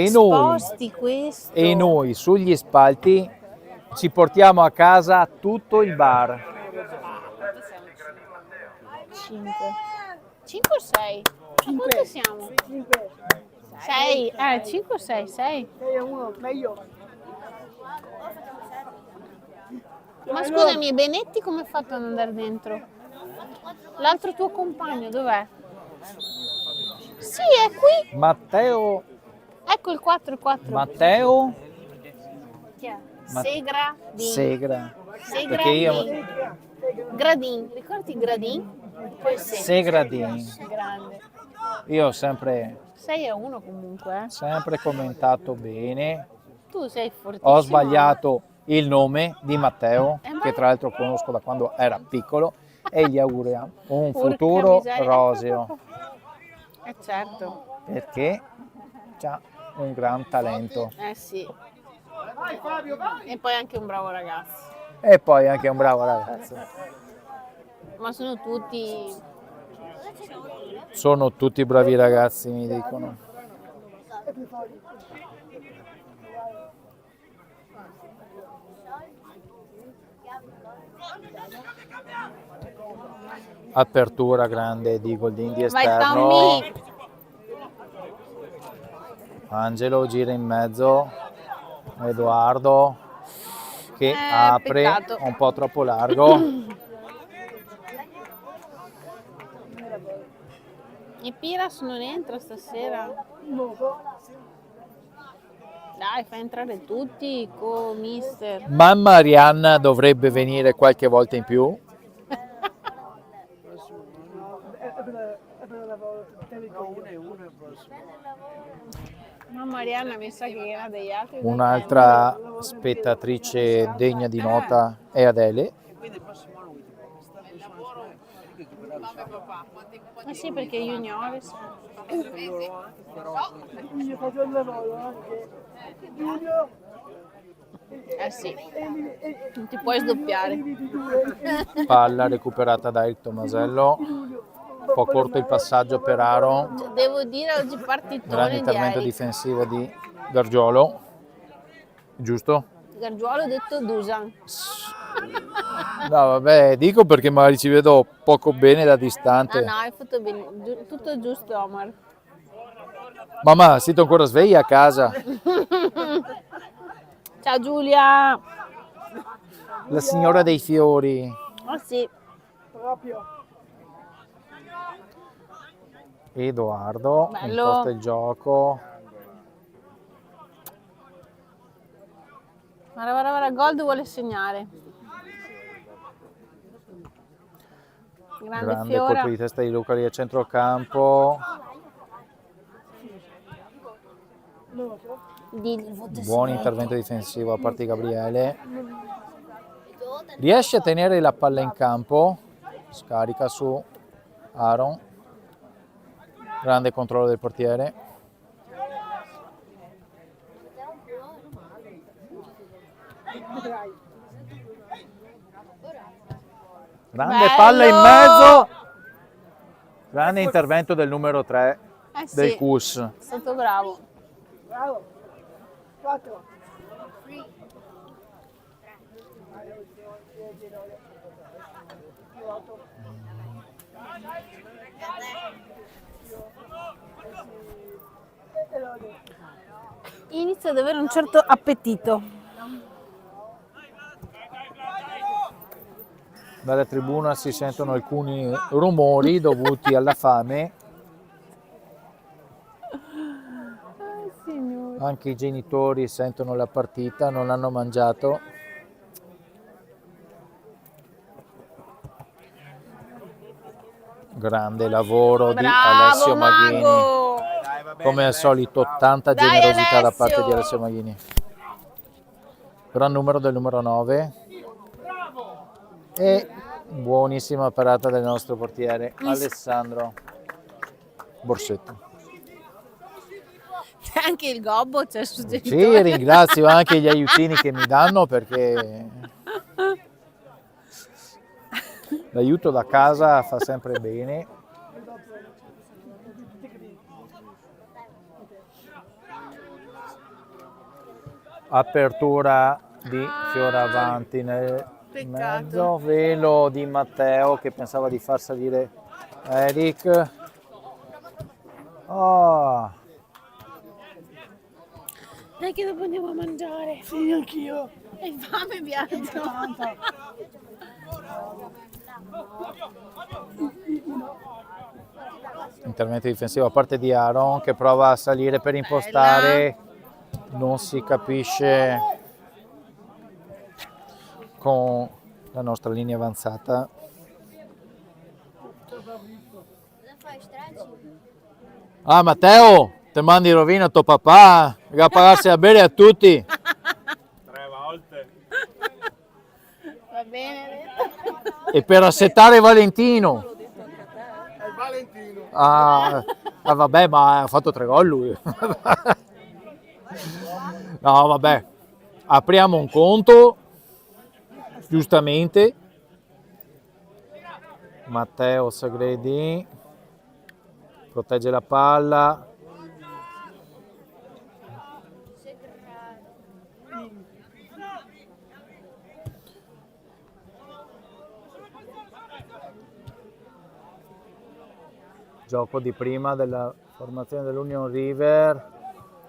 Sposti questo. e noi sugli spalti ci portiamo a casa tutto il bar. 5. 5 o 6? Quanto siamo? 6. 5 o 6? 6. 6-1, meglio. Ma scusami, Benetti come ha fatto ad andare dentro? L'altro tuo compagno dov'è? Sì, è qui. Matteo, Ecco il 4, il 4. Matteo Chi è? Segra di Segra. Segra Perché io di Gradin. Ricordi Gradin? Poi Segradini. Grande. Io ho sempre 6-1 comunque. commentato bene. Tu sei fortissimo. Ho sbagliato il nome di Matteo, ma- che tra l'altro conosco da quando era piccolo, e gli auguriamo un Porca futuro miseria. roseo Certo, perché ha un gran talento eh sì. E poi anche un bravo ragazzo. e poi anche un bravo ragazzo. Ma Sono tutti bravi ragazzi, mi dicono. Apertura grande di Goldin di Vai esterno. Tommy! Angelo gira in mezzo. Edoardo che apre peccato. un po' troppo largo. E Piras non entra stasera? Dai, fai entrare tutti con mister. Mamma Arianna dovrebbe venire qualche volta in più. Mamma Marianna mi sa che era degli altri. Un'altra spettatrice degna di nota è Adele. Eh sì, perché juniores. Io faccio il lavoro anche. Giulio. Eh sì, non ti puoi sdoppiare. Palla recuperata da Il Tomasello. Un po' corto il passaggio per Aaron. Devo dire oggi Grande partitore di intervento Eric. difensivo di Gargiuolo. Giusto? Gargiuolo detto Dusan. No, vabbè, dico perché magari ci vedo poco bene da distante. No, hai fatto bene. Tutto giusto, Omar. Mamma, siete ancora svegli a casa? Ciao Giulia. La signora dei fiori. Oh sì. Proprio. Edoardo Bello. imposta il gioco. Guarda, Gold vuole segnare. Grande Grande Fiora. colpo di testa di Lucali a centrocampo. Buon intervento difensivo da parte di Gabriele. Riesce a tenere la palla in campo. Scarica su Aaron. Grande controllo del portiere. Grande Bello! palla in mezzo. Grande intervento del numero 3 del Sì, CUS. è stato bravo. Bravo. 4. Inizia ad avere un certo appetito. Dalla tribuna si sentono alcuni rumori dovuti alla fame. Anche i genitori sentono la partita, non hanno mangiato. Grande lavoro di Alessio Maghini. Mago! Come al solito, tanta Dai, generosità da parte Alessio! di Alessio Maghini. Gran numero del numero 9. E buonissima parata del nostro portiere Alessandro Borsetto. Anche il gobbo c'è su Sì, genitore. ringrazio anche gli aiutini che mi danno perché l'aiuto da casa fa sempre bene. Apertura di Fioravanti nel mezzo, velo di Matteo che pensava di far salire Eric. Oh. Dai che dopo andiamo a mangiare. Sì, anch'io. Hai fame, Biagio? Intervento difensivo a parte di Aaron che prova a salire per impostare, non si capisce con la nostra linea avanzata. Ah Matteo, te mandi in rovina tuo papà, che a pagarsi a bere a tutti. 3 volte. Va bene. E per assettare Valentino. Ah, vabbè, ma ha fatto 3 gol lui. No, vabbè. Apriamo un conto, giustamente. Matteo Segredi protegge la palla. Gioco di prima della formazione dell'Union River,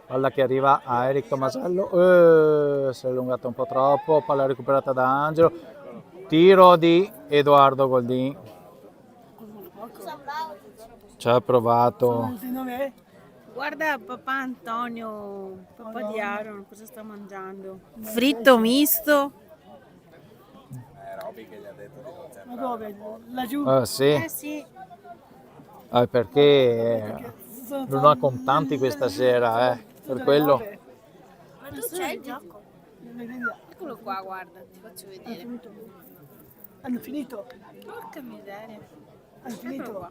palla che arriva a Eric Tomasello, si è allungata un po' troppo, palla recuperata da Angelo, tiro di Edoardo Goldin, ci ha provato. Guarda papà Antonio, papà di Aaron, cosa sta mangiando? Fritto misto? Ma dove? Laggiù? Sì, Sì. perché non ha contanti questa sera, per quello. Ma tu c'hai il gioco? Eccolo qua, guarda, ti faccio vedere. Hanno finito? Porca miseria. Hanno finito?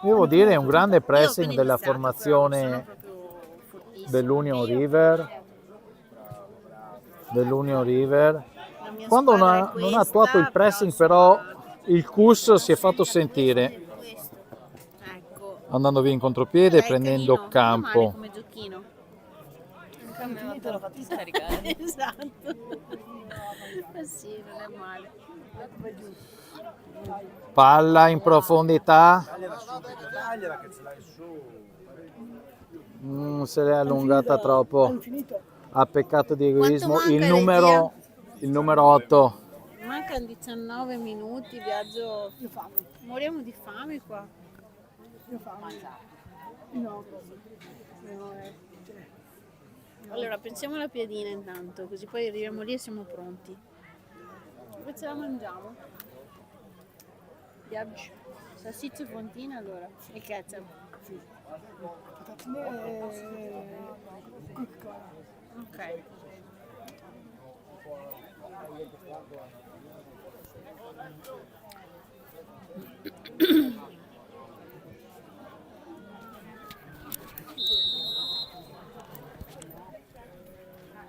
Devo dire, è un grande Io ho pressing appena della iniziato, però formazione sono proprio fortissima. dell'Union River. La mia Quando non squadra ha, è non ha questa, attuato il pressing, però il CUS si è fatto sentire, questo. Ecco. andando via in contropiede e È prendendo carino, non campo. male come giochino. Anche a me va Finito, l'ho fatto scaricare. Esatto. Sì, non è male. Palla in profondità. Se l'è allungata troppo. Hanno finito? Ha peccato di egoismo. Quanto Il manca, numero 8. Mancano 19 minuti, viaggio. Moriamo di fame qua. No. Allora, pensiamo alla piadina intanto, così poi arriviamo lì e siamo pronti. Dove ce la mangiamo? Viaggio. Salsicce fontina allora. E ketchup. Patatine e Coca-Cola. Ok.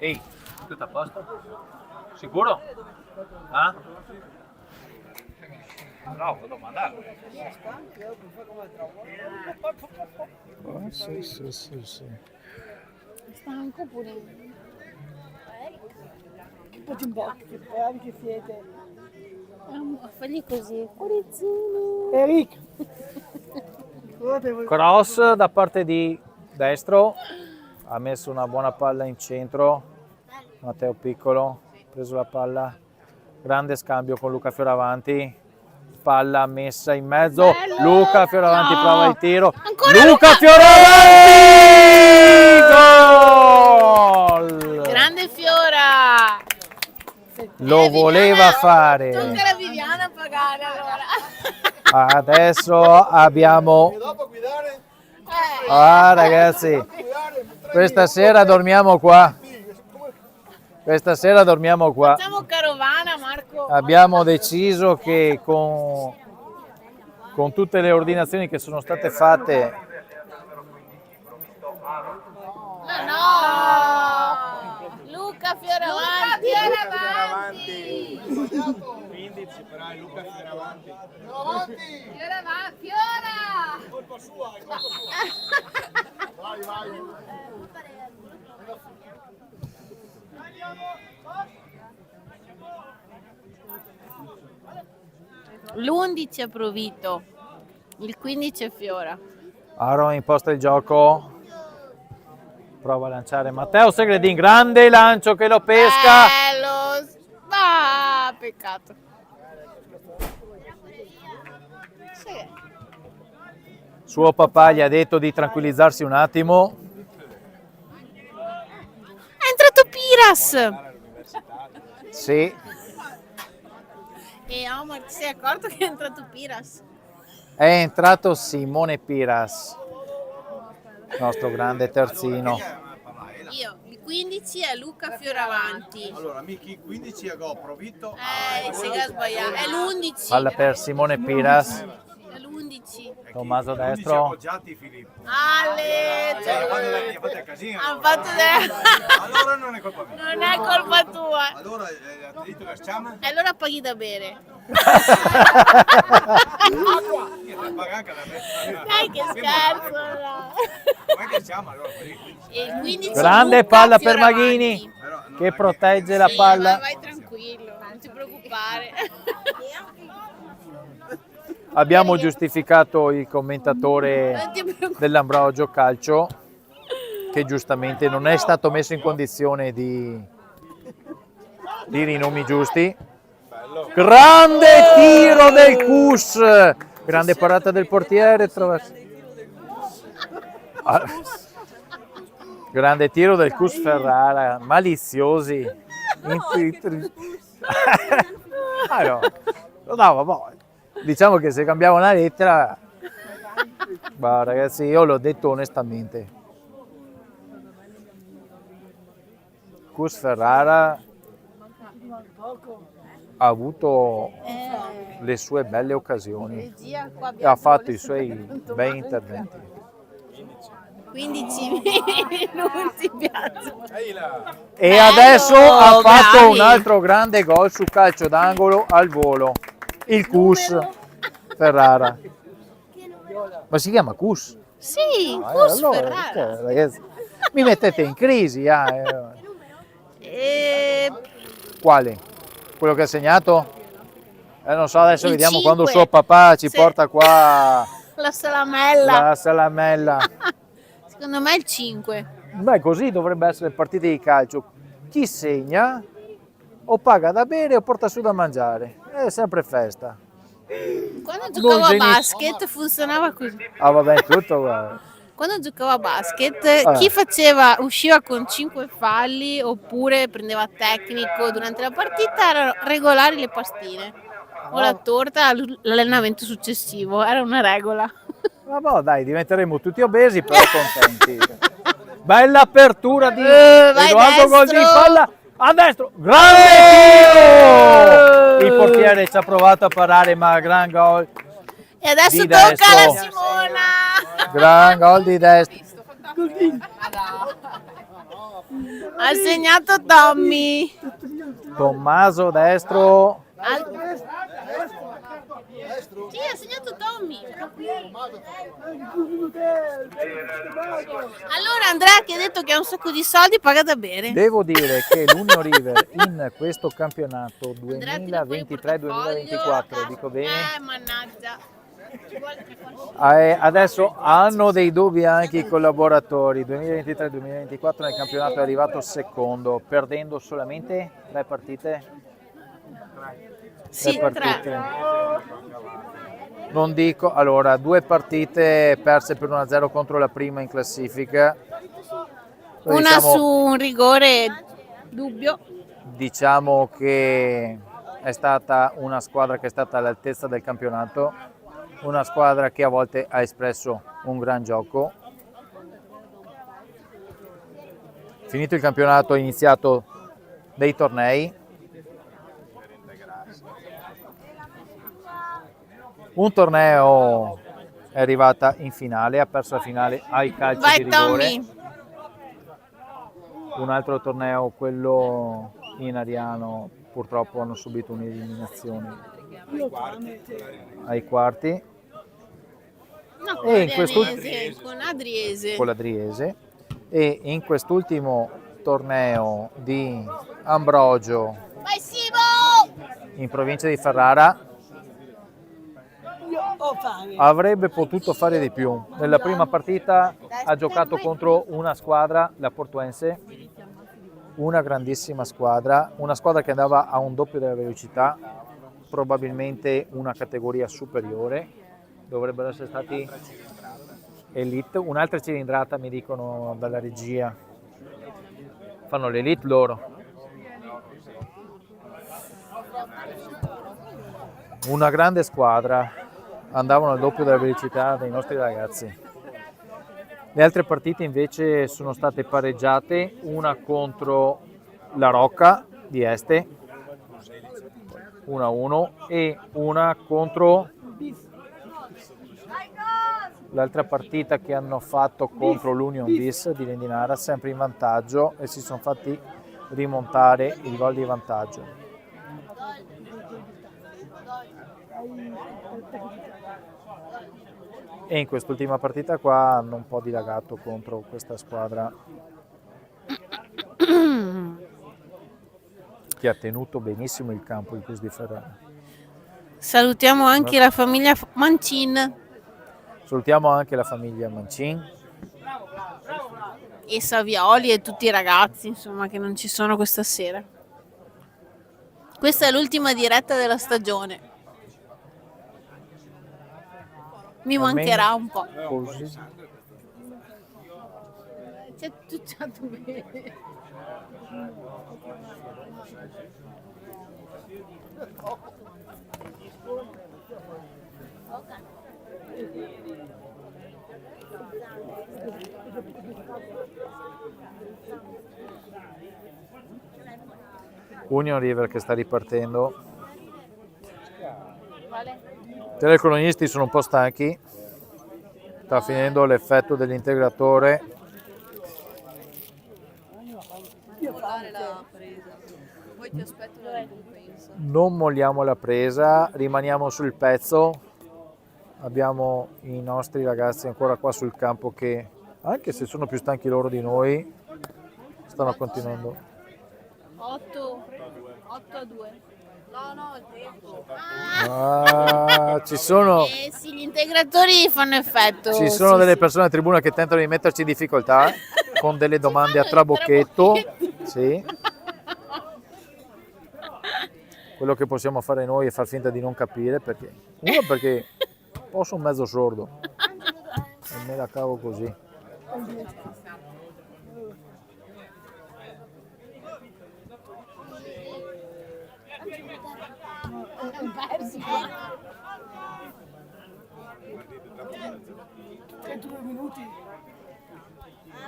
Ehi, tutto a posto? Sicuro? Ah? No, devo mandare. Sì. Stanco pure. Che po' in bocca, che bravi che siete. Fagli così. Cuorizzini. Eric! Cross da parte di destro, ha messo una buona palla in centro, Matteo Piccolo, ha preso la palla, grande scambio con Luca Fioravanti, palla messa in mezzo, Bello! Luca Fioravanti No! prova il tiro, Ancora Luca Fioravanti! Gol! Grande Fiora! Lo voleva fare. Tocca alla Viviana a pagare allora. Adesso abbiamo... Ah ragazzi, questa sera dormiamo qua. Facciamo carovana, Marco. Abbiamo deciso che con tutte le ordinazioni che sono state fatte, No! Luca Fioravanti! Quindi ci farà Luca Fioravanti. Fiora! Vai. L'11 è Provito, il 15 è Fiora. Aaron imposta il gioco, prova a lanciare Matteo Segredin, grande lancio che lo pesca. Bello! Ah, peccato. Sì. Suo papà gli ha detto di tranquillizzarsi un attimo. È entrato Piras! Sì, E Omar, ti sei accorto che è entrato Piras? è entrato Simone Piras, nostro grande terzino. Io, di 15 è Luca Fioravanti. Allora, Miki 15 a GoPro, Vitto. Si è sbagliato. È l'11. Palla per Simone Piras, È l'11. Tommaso 15 destro. appoggiati Filippo. Ale! Gli ha fatto il casino. Hanno fatto Allora non è colpa mia. Non è colpa tua. Allora, ha detto che stiamo? E allora paghi da bere. Dai che scherzo! No. Ma che siamo allora? E il 15 Grande Luca palla per Fioravanti. Maghini che protegge la palla. Ma vai tranquillo, non ti preoccupare. Abbiamo giustificato il commentatore Non ti preoccupare. dell'Ambrogio Calcio che giustamente non è stato messo in condizione di dire i nomi giusti. Grande tiro del Cus, grande parata del portiere. Grande tiro del Cus Ferrara, maliziosi. Ah, no. No, vabbè. Diciamo che se cambiamo una lettera, ma ragazzi, io l'ho detto onestamente. Cus Ferrara ha avuto le sue belle occasioni e ha fatto i suoi bei interventi. 15 minuti piazza. E adesso ha fatto bravi. un altro grande gol su calcio d'angolo al volo. Il Cus Ferrara. Ma si chiama Cus? Sì, Cus Allora, Ferrara. ragazzi, mi mettete in crisi. E... Quale? Quello che ha segnato? Non so, adesso Il vediamo 5. quando suo papà ci Sì. porta qua La salamella. la salamella. Secondo me è il 5. Beh, così dovrebbe essere partite di calcio. Chi segna o paga da bere o porta su da mangiare. È sempre festa. Quando giocavo a genio. basket funzionava così. Ah, vabbè, tutto guarda. Quando giocavo a basket, chi usciva con 5 falli oppure prendeva tecnico durante la partita erano regolari le pastine o la torta all'allenamento successivo, era una regola. Vabbè, dai, diventeremo tutti obesi però contenti. Bella apertura di vai Edoardo Goldi in destro. palla a destro. Grande tiro! Il portiere ci ha provato a parare, ma gran gol. E adesso Di tocca destro. alla Simona. Gran gol di destro. Ha segnato Tommy. Tommaso destro. Sì, ha segnato Tommy. Allora Andrea che ha detto che ha un sacco di soldi paga da bere. Devo dire che l'Union River in questo campionato Andrea, tira fuori il portafoglio. 2023-2024, dico bene, Mannaggia. Ci vuole che forse- adesso hanno dei dubbi anche i collaboratori. 2023-2024 nel campionato è arrivato secondo, perdendo solamente 3 partite. Sì, 3. Non dico, allora, 2 partite perse per 1-0 contro la prima in classifica. Una su un rigore dubbio. Diciamo che è stata una squadra che è stata all'altezza del campionato, una squadra che a volte ha espresso un gran gioco. Finito il campionato, è iniziato dei tornei. Un torneo è arrivata in finale, ha perso la finale ai calci Vai di rigore. Tommy. Un altro torneo, quello in Ariano, purtroppo hanno subito un'eliminazione ai quarti No, con E in questo- con Adriese. con l'Adriese, e in quest'ultimo torneo di Ambrogio Vai Simo! in provincia di Ferrara Io ho fame. avrebbe potuto fare di più. Nella prima partita ha giocato contro una squadra, la Portuense, una grandissima squadra, una squadra che andava a un doppio della velocità, probabilmente una categoria superiore, dovrebbero essere stati elite, un'altra cilindrata mi dicono dalla regia, fanno l'elite loro. Una grande squadra, andavano al doppio della velocità dei nostri ragazzi. Le altre partite invece sono state pareggiate, una contro la Rocca di Este, 1-1, e una contro l'altra partita che hanno fatto contro l'Union Bis di Lendinara, sempre in vantaggio, e si sono fatti rimontare il gol di vantaggio. E in quest'ultima partita qua hanno un po' dilagato contro questa squadra che ha tenuto benissimo il campo il Cus di Ferrara. Salutiamo anche la famiglia Mancin Salutiamo anche la famiglia Mancin e Savioli e tutti i ragazzi, insomma, che non ci sono questa sera. Questa è l'ultima diretta della stagione. Mi mancherà un po'. Così. C'è tutto bene. Union River che sta ripartendo. I telecolonisti sono un po' stanchi, sta finendo l'effetto dell'integratore. Poi ti aspetto la ricompensa. Non molliamo la presa, rimaniamo sul pezzo. Abbiamo i nostri ragazzi ancora qua sul campo che, anche se sono più stanchi loro di noi, stanno continuando. 8-2. No, il tempo. Ci sono, Sì, gli integratori fanno effetto. ci sono sì, delle sì. persone a tribuna che tentano di metterci in difficoltà con delle domande a trabocchetto. Sì. Quello che possiamo fare noi è far finta di non capire, perché un po' sono mezzo sordo e me la cavo così.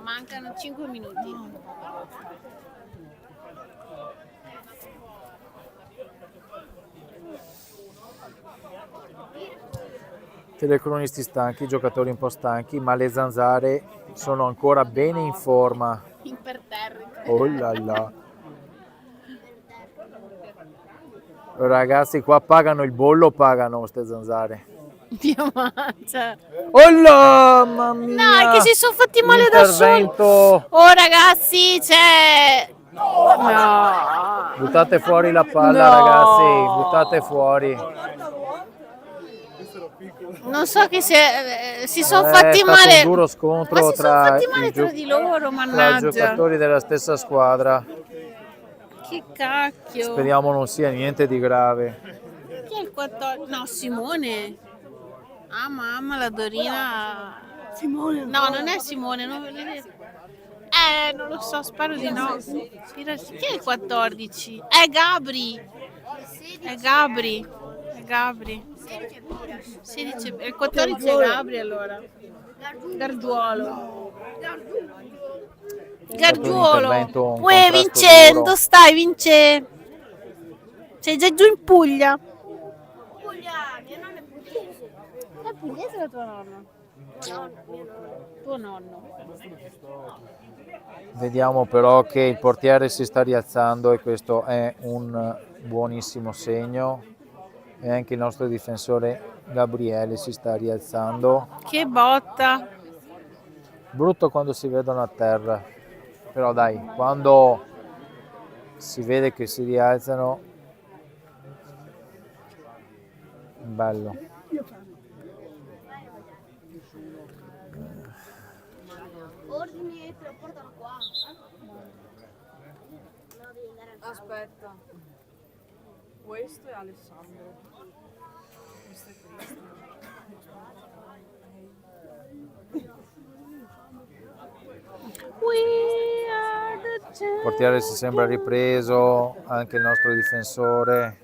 Mancano 5 minuti. Telecronisti stanchi, giocatori un po' stanchi, ma le zanzare sono ancora bene in forma. Imperterrite. Oh là là. Ragazzi, qua pagano il bollo, pagano queste zanzare. Dio mangia. Oh là, mamma mia! No, è che si sono fatti male da soli. Intervento. Oh ragazzi, c'è... No. Buttate fuori la palla, No. ragazzi, buttate fuori. Non so che si sono È fatti stato male. un duro scontro Ma si sono tra fatti male i tra di loro, tra mannaggia. giocatori della stessa squadra. Che cacchio. Speriamo non sia niente di grave. Chi è il 14? No, Simone. Ah, mamma, la Dorina. Simone. No, non è Simone. Non lo so, spero di no. Chi è il 14? È Gabri. È Gabri. 16, il 14 è Gabri allora. Gargiuolo. intervento un Uè, contrasto Vince, duro. dove stai, Vince? Sei già giù in Puglia? È pugliese la tua nonna? Tuo nonno. Vediamo però che il portiere si sta rialzando e questo è un buonissimo segno. E anche il nostro difensore Gabriele si sta rialzando. Che botta. Brutto quando si vedono a terra, però dai, quando si vede che si rialzano, bello. Ordini te lo portano qua. Aspetta. Questo è Alessandro. Questo è Cristian. Il portiere si sembra ripreso, anche il nostro difensore.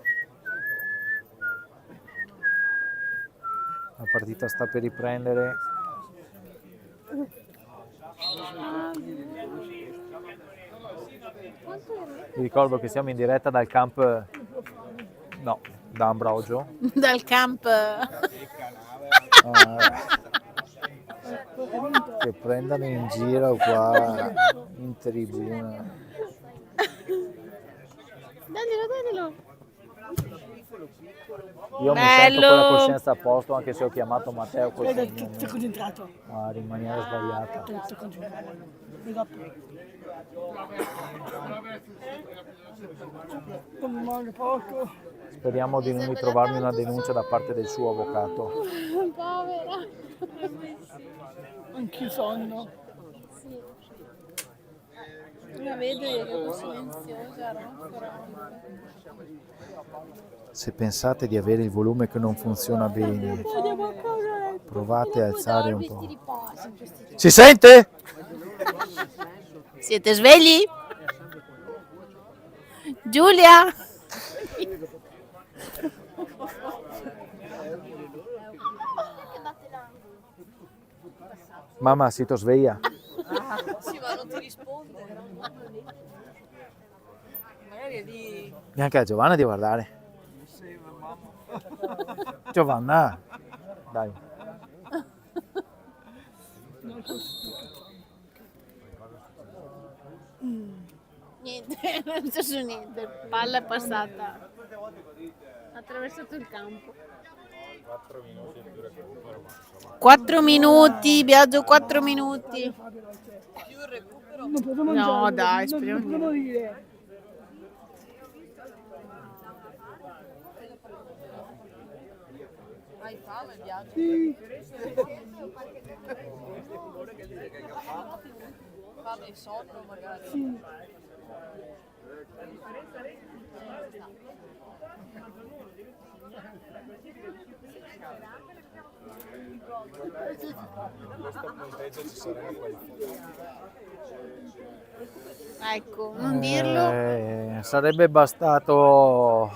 La partita sta per riprendere. Vi ricordo che siamo in diretta dal camp, no, da Ambrogio. Dal camp. Che prendano in giro qua in tribuna. Daglielo. Io mi Bello! sento con la coscienza a posto anche se ho chiamato Matteo col Vedi, cognome, sei concentrato. ma in maniera sbagliata. Sei concentrato. Esatto. Non mangio poco. Speriamo di non ritrovarmi una denuncia da parte del suo avvocato. Povera. Anche sonno. Sì. La vedo che è così silenziosa, ronca. Se pensate di avere il volume che non funziona bene, provate a alzare un po'. Si sente? Siete svegli? Giulia? Mamma, si to sveglia? Sì, ma non ti risponde. Magari è lì. Neanche a Giovanna di guardare. Giovanna, dai. Niente, non c'è su niente. Palla è passata. Ha attraversato il campo. 4 minuti, Biagio, 4 minuti. Non posso mangiare. No, dai, non speriamo posso morire. Hai fame, viaggio? Sì. Fame e sonno magari. Sì. Ecco, non dirlo. Sarebbe bastato,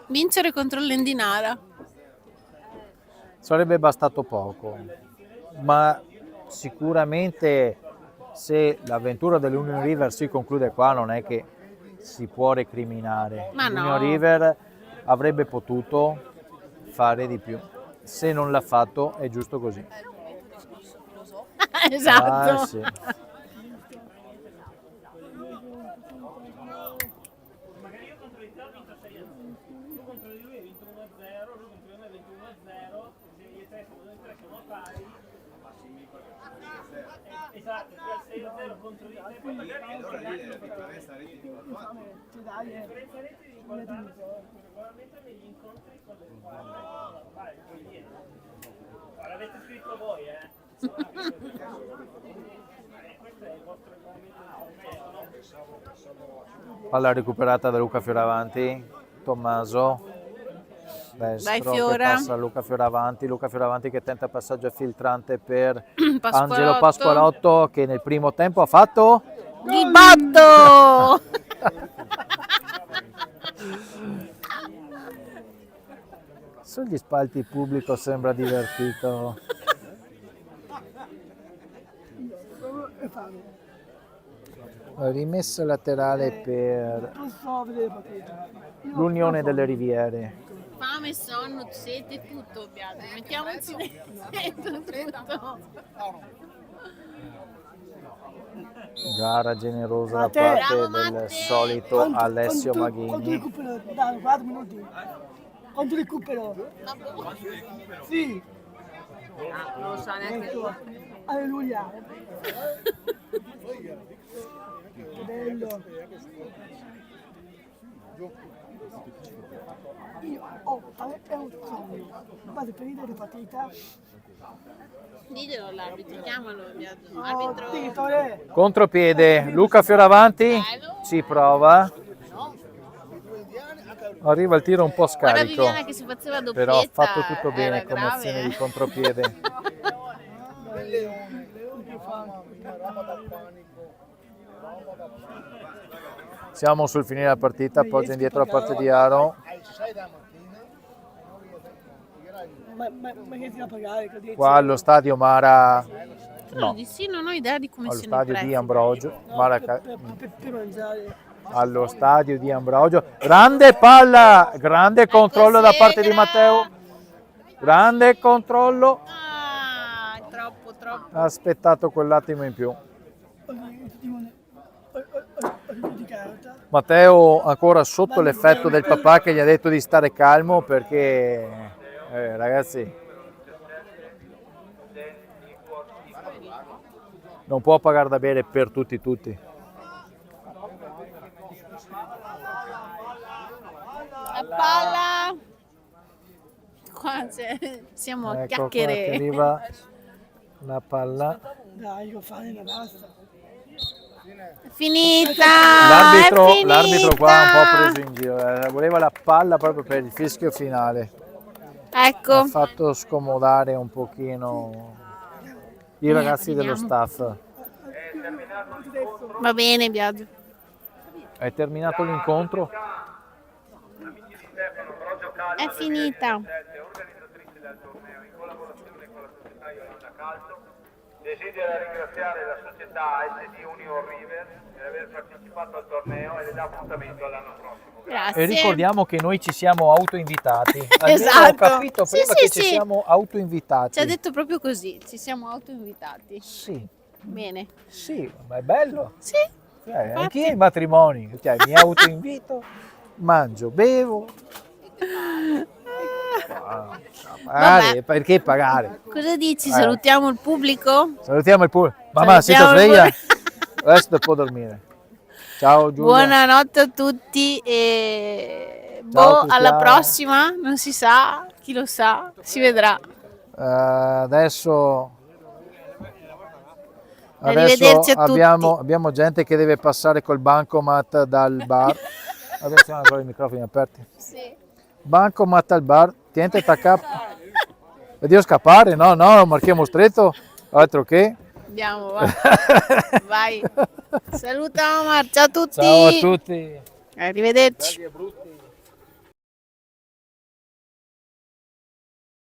Vincere contro l'Endinara. sarebbe bastato poco, ma sicuramente se l'avventura dell'Union River si conclude qua non è che si può recriminare. Ma no. L'Union River avrebbe potuto fare di più. Se non l'ha fatto è giusto così. Esatto. Ah, sì. L'avete scritto voi, Palla recuperata da Luca Fioravanti, Tommaso, destro che Fiora. passa a Luca Fioravanti che tenta passaggio filtrante per Pasqualotto. Angelo Pasqualotto che nel primo tempo ha fatto Di botto! sugli spalti il pubblico sembra divertito. Rimessa laterale per l'Unione delle Riviere. Fame, sonno, sete, tutto, Biagio. Mettiamoci dentro tutto. Gara generosa da Matteo. parte Bravo, del Matteo. solito Alessio Quanto Maghini. recupero? Dai, 4 minuti. Quanto recupero? Sì. Non lo sa neanche lui. Ecco. Alleluia. Che bello. Io ho è un sogno. Vado per ridere partita. Diglielo all'arbitro, chiamalo, Biagio. Oh, Arbitro. Eh. Contropiede, Luca Fioravanti ci prova. Arriva il tiro un po' Guarda scarico, Viviana che si faceva doppietta. però ha fatto tutto bene era come grave, azione di contropiede. Siamo sul finire la partita, appoggia indietro la parte di Aro. Ma che ti da pagare? Che dici? Qua allo stadio Mara, Credo no, di sì, non ho idea di come allo siano i stadio prezzi. di Ambrogio, No, Mara per mangiare. allo stadio di Ambrogio. Grande palla, grande controllo da parte di Matteo. Grande controllo. Ah, troppo. Ha aspettato quell'attimo in più. Di carta. Matteo ancora sotto l'effetto del papà che gli ha detto di stare calmo perché ragazzi non può pagare da bere per tutti. La palla. Qua siamo a Ecco qua che chiacchiere. arriva la palla. Dai, lo fai, ma basta. È finita. L'arbitro qua ha un po' preso in giro, voleva la palla proprio per il fischio finale. Ecco. Ha fatto scomodare un pochino i ragazzi dello Vediamo. staff. Va bene, Biagio. È terminato l'incontro. È finita. Organizzatrice del torneo in collaborazione con la società Iolanda Calcio desidera ringraziare la società SD Union River per aver partecipato al torneo e le dà appuntamento all'anno prossimo. Grazie. E ricordiamo che noi ci siamo autoinvitati. Almeno Esatto. Ho capito Sì, prima sì, che ci sì. siamo autoinvitati. Ci ha detto proprio così, ci siamo autoinvitati. Sì, Bene. sì, ma è bello. Sì. Anch'io ai matrimoni, cioè, mi autoinvito, mangio, bevo. Pagare, perché pagare? Cosa dici? Salutiamo il pubblico? Salutiamo il pubblico. Mamma, si Salutiamo il sveglia? Adesso può dormire. Ciao Giulia. Buonanotte a tutti e Ciao, alla Cristiano. prossima, non si sa, chi lo sa, si vedrà. Adesso Arrivederci a tutti. abbiamo gente che deve passare col bancomat dal bar. Adesso hanno ancora i microfoni aperti. Sì. Bancomat al bar, tiente tacca. Vediamo scappare, no, marchiamo stretto, altro che. Andiamo, va. Vai. Saluta Omar, ciao a tutti. Ciao a tutti. Arrivederci. Brutti.